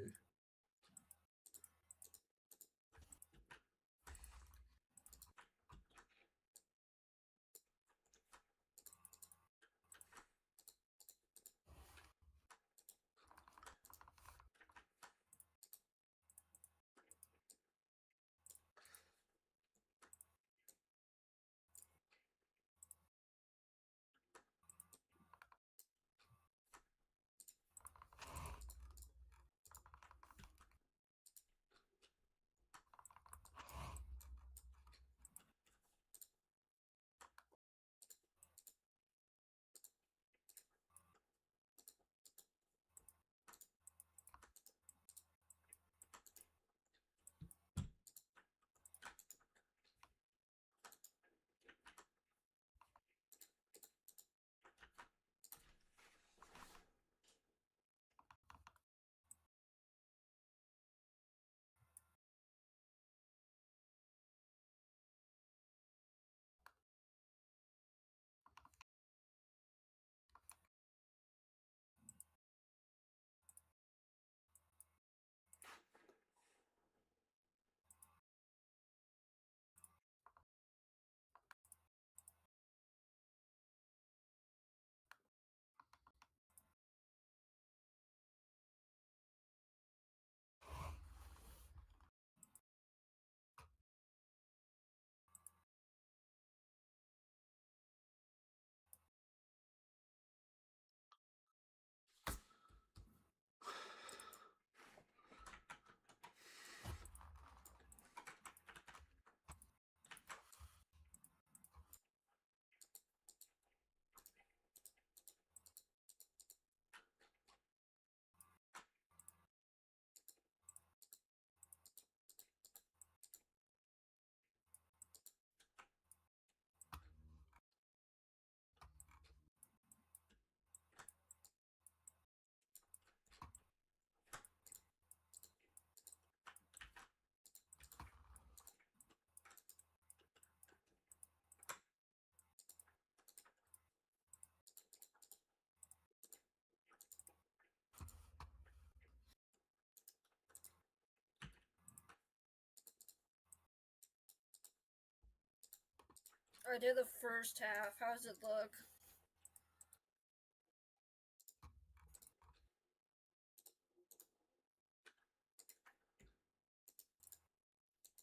I did the first half. How does it look?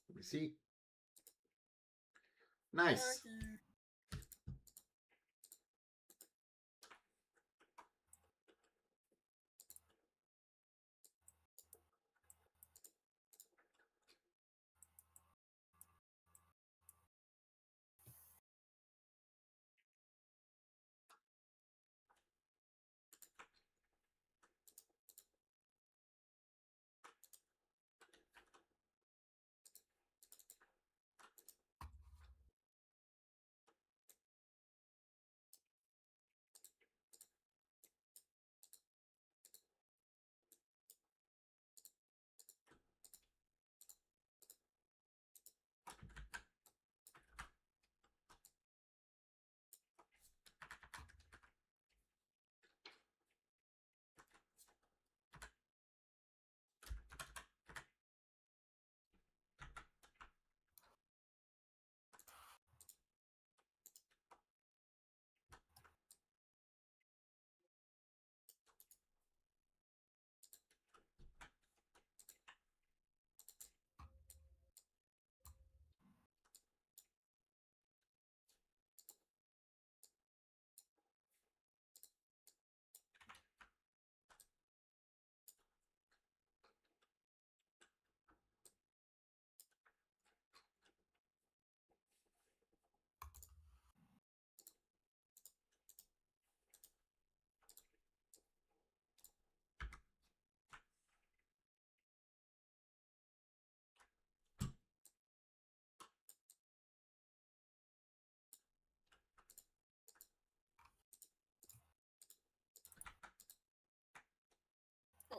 Let me see. Nice. Lucky.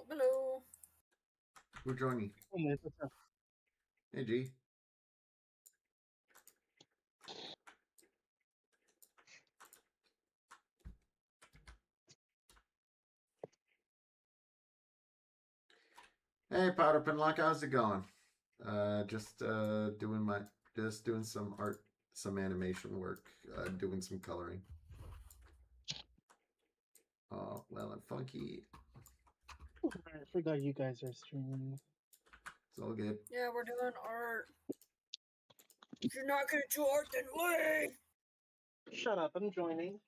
Hello. Who joined me? Hey, what's up? Hey, G. Hey, Powder Pinlock, how's it going? Just doing some art, some animation work, doing some coloring. Oh, well, and Funky. I forgot you guys are streaming. It's all good. Yeah, we're doing art. If you're not gonna do art, then leave! Shut up, I'm joining.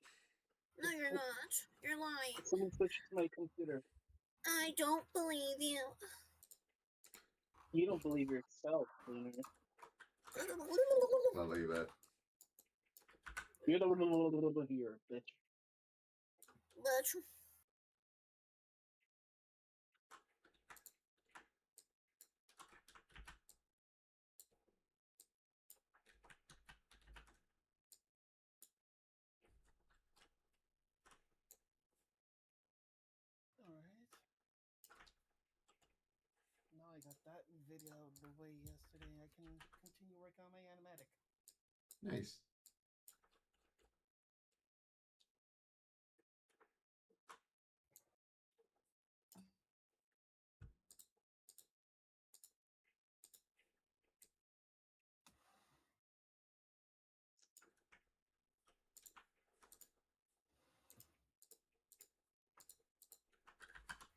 No, you're not. You're lying. Someone switched to my computer. I don't believe you. You don't believe yourself, Cleaner. Believe it. You're the here, bitch. But Alright. Now I got that video out of the way yesterday, I can continue working on my animatic. Nice.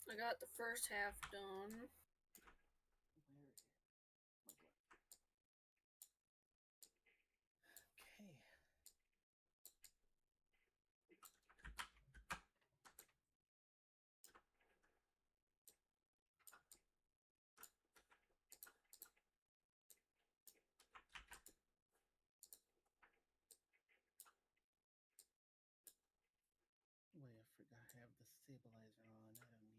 I got the first half done. Where? Okay. Wait, I forgot I have the stabilizer on. I don't need.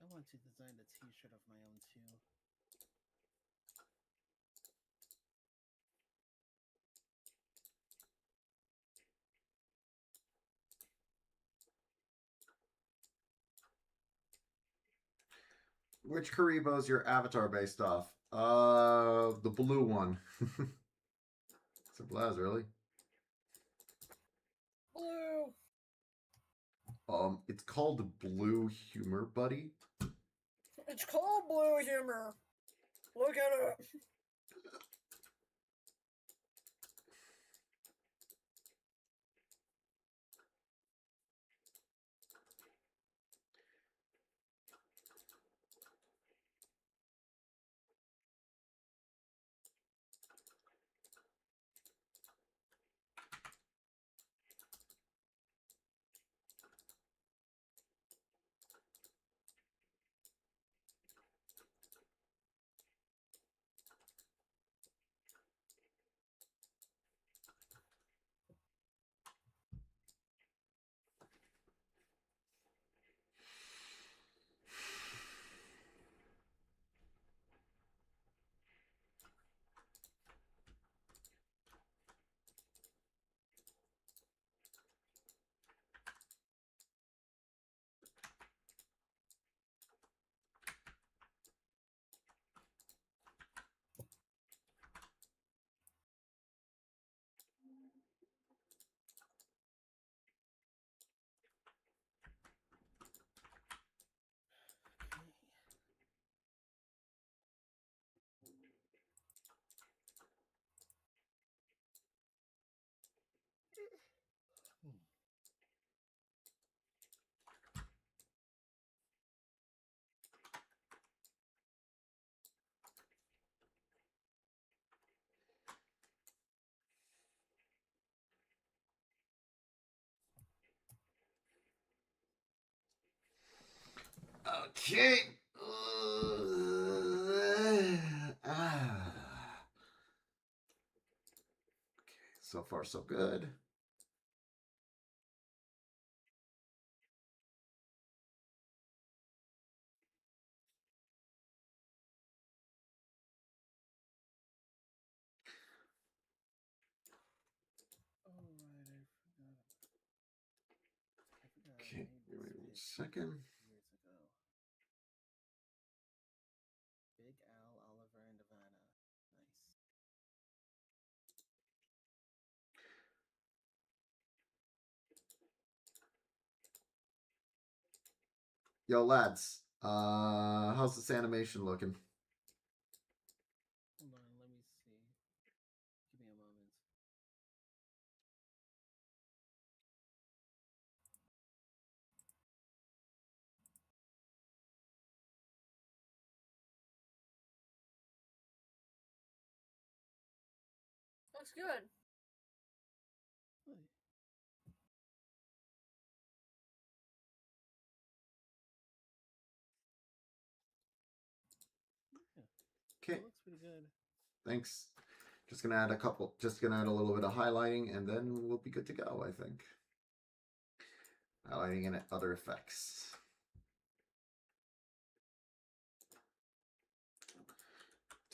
I want to design a t-shirt of my own too. Which Karibo is your avatar based off? The blue one. Simple as, really. Blue. It's called Blue Humor Buddy. It's called Blue Humor. Look at it. Okay. So far, so good. Alright, I forgot I Okay, made give me this 1 pick second. years ago. Big Al, Oliver, and Ivana. Nice. Yo, lads. How's this animation looking? Hold on, let me see. Give me a moment. Looks good. Hey. Yeah, Okay, it looks pretty good. thanks. Just gonna add a little bit of highlighting, and then we'll be good to go, I think. Highlighting and other effects.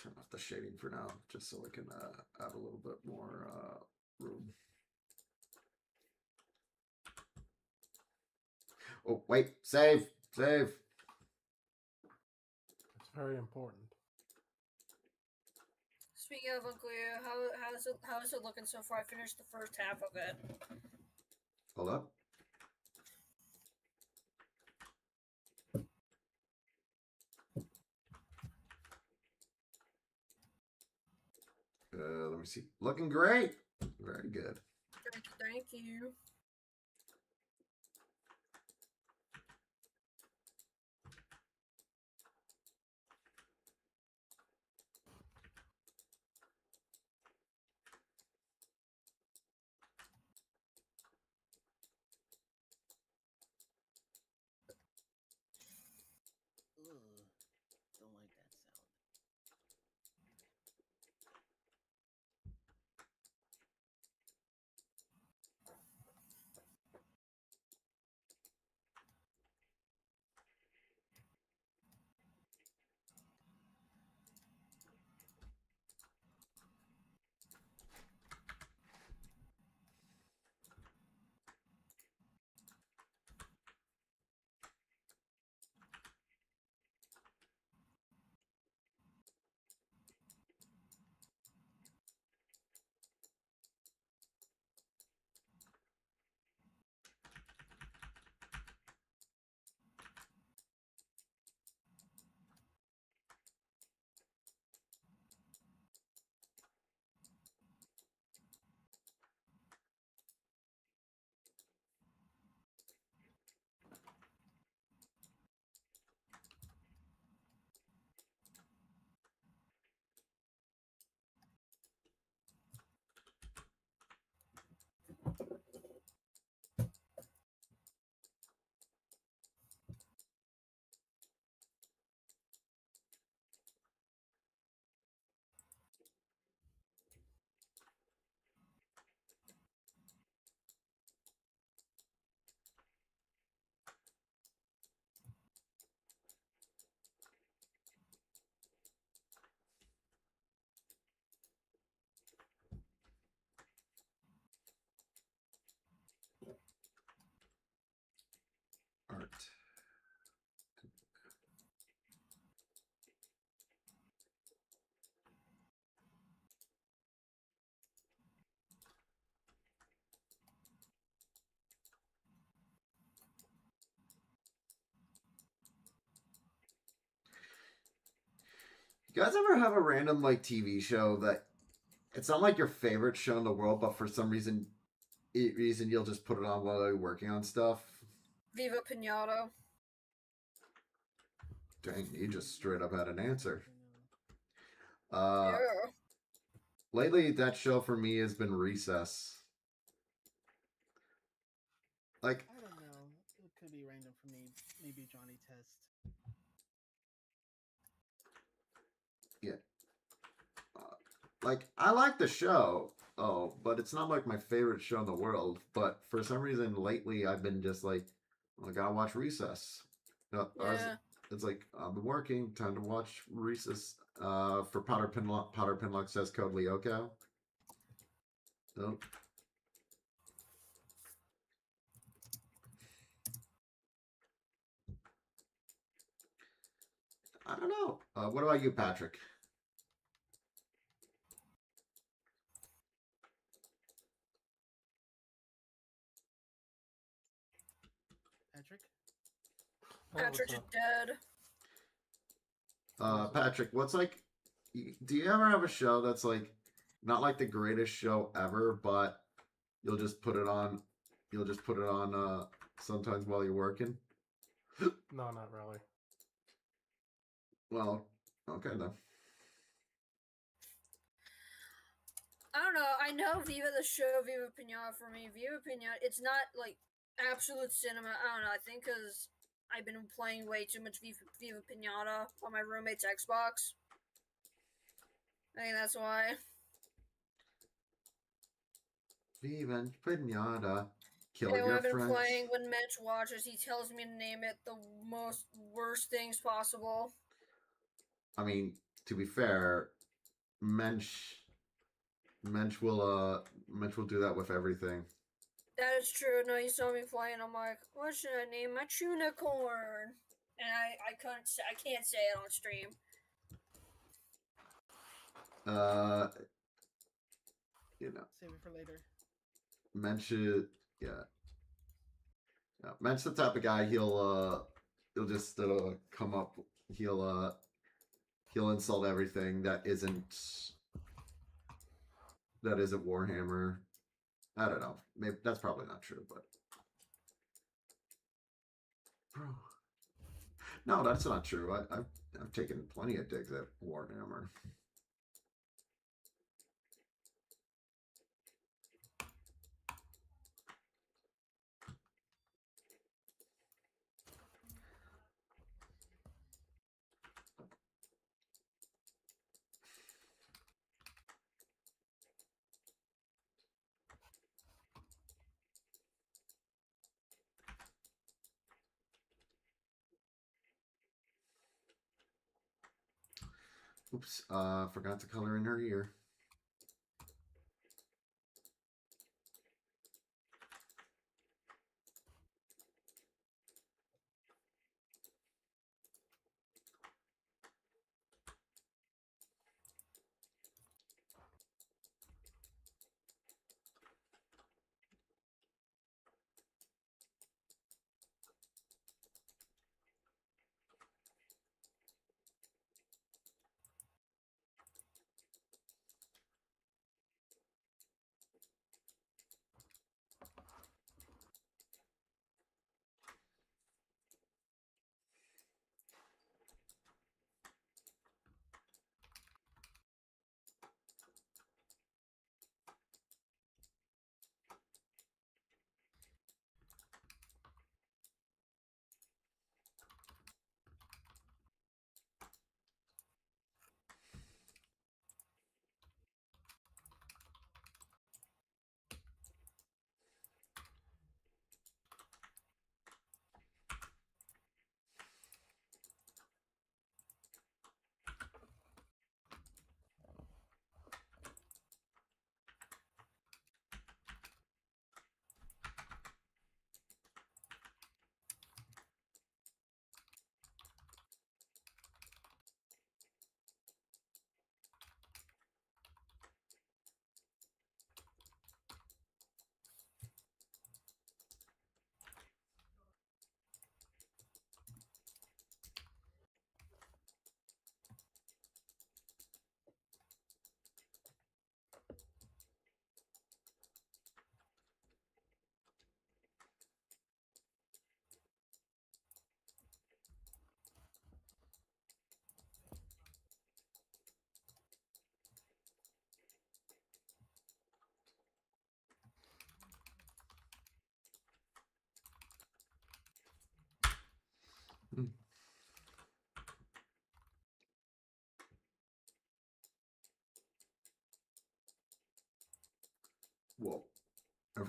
Turn off the shading for now, just so I can add a little bit more room. Oh, wait, save. It's very important. Speaking of Unclear, how is it looking so far? I finished the first half of it. Hold up. Let me see. Looking great. Very good. Thank you. Ugh, don't like that sound. Art. You guys ever have a random like TV show that it's not like your favorite show in the world, but for some reason you'll just put it on while you're working on stuff? Viva Pinata. Dang, you just straight up had an answer. Yeah. Lately that show for me has been Recess. Like, I don't know. It could be random for me. Maybe Johnny Test. Yeah. Like, I like the show. Oh, but it's not like my favorite show in the world. But for some reason, lately, I've been just like, I gotta watch Recess. Yeah. It's like I've been working. Time to watch Recess. For Potter Pinlock says code Lyoko. So, I don't know. What about you, Patrick? Patrick? Oh, what's Patrick is up? dead. Patrick, what's like? Do you ever have a show that's like not like the greatest show ever, but you'll just put it on? You'll just put it on sometimes while you're working. No, not really. Well, okay then. I don't know. I know Viva the show, Viva Pinata for me. Viva Pinata, it's not like absolute cinema. I don't know. I think because I've been playing way too much Viva Pinata on my roommate's Xbox. I think that's why. Viva Pinata, kill And when your I've been friends. playing, when Mitch watches, he tells me to name it the most worst things possible. I mean, to be fair, Mensch will do that with everything. That is true. No, you saw me playing. I'm like, what should I name my tuna corn? And I can't say it on stream. You know, Save it for later. Mensch, yeah. Mensch the type of guy he'll just come up, he'll insult everything that isn't Warhammer. I don't know. Maybe that's probably not true, but bro, no, that's not true. I've taken plenty of digs at Warhammer. Oops, forgot to color in her ear.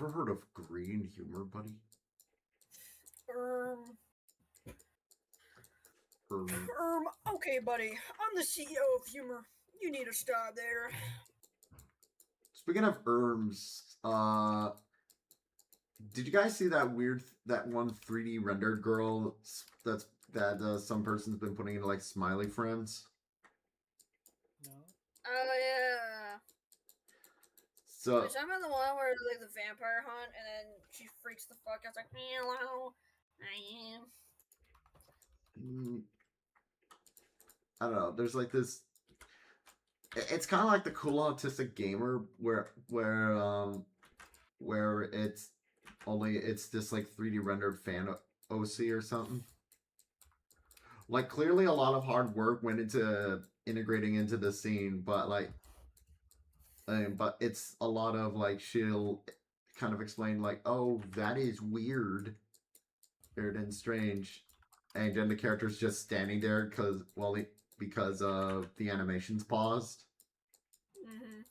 ever heard of green humor, buddy? Okay, buddy. I'm the CEO of humor. You need to stop there. Speaking of did you guys see that that one 3D rendered girl that some person's been putting into like smiley friends? No. Oh yeah. So Which I'm in the one where like the vampire hunt, and then she freaks the fuck out. It's like, hello, I am. I don't know. There's like this. It's kind of like the cool autistic gamer where it's this like 3D rendered fan OC or something. Like clearly a lot of hard work went into integrating into the scene, but but it's a lot of like she'll kind of explain like, oh, that is weird and strange, and then the character's just standing there because the animation's paused. Mm-hmm.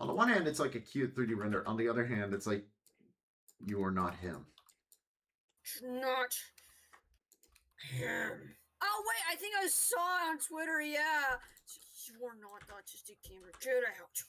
On the one hand, it's like a cute 3D render. On the other hand, it's like, you are not him. Not him. Oh wait, I think I saw it on Twitter. Yeah, you are not the autistic gamer. Get out.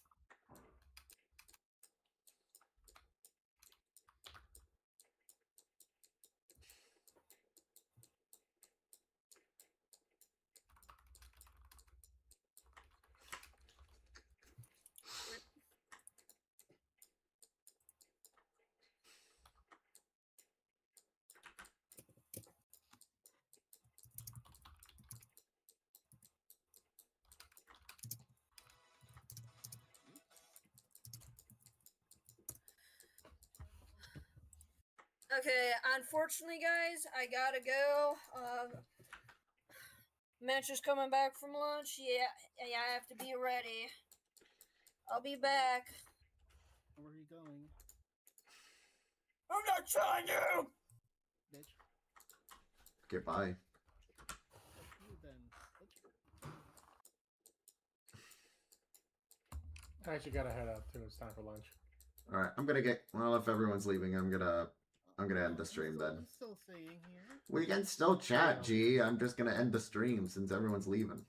Okay, unfortunately, guys, I gotta go. Mitch is coming back from lunch. Yeah, I have to be ready. I'll be back. Where are you going? I'm not trying to. Bitch. Okay, bye. Fuck you then. I actually gotta head out too. It's time for lunch. All right, well, if everyone's leaving, I'm gonna end the stream then. I'm still staying here. We can still chat, G. I'm just gonna end the stream since everyone's leaving.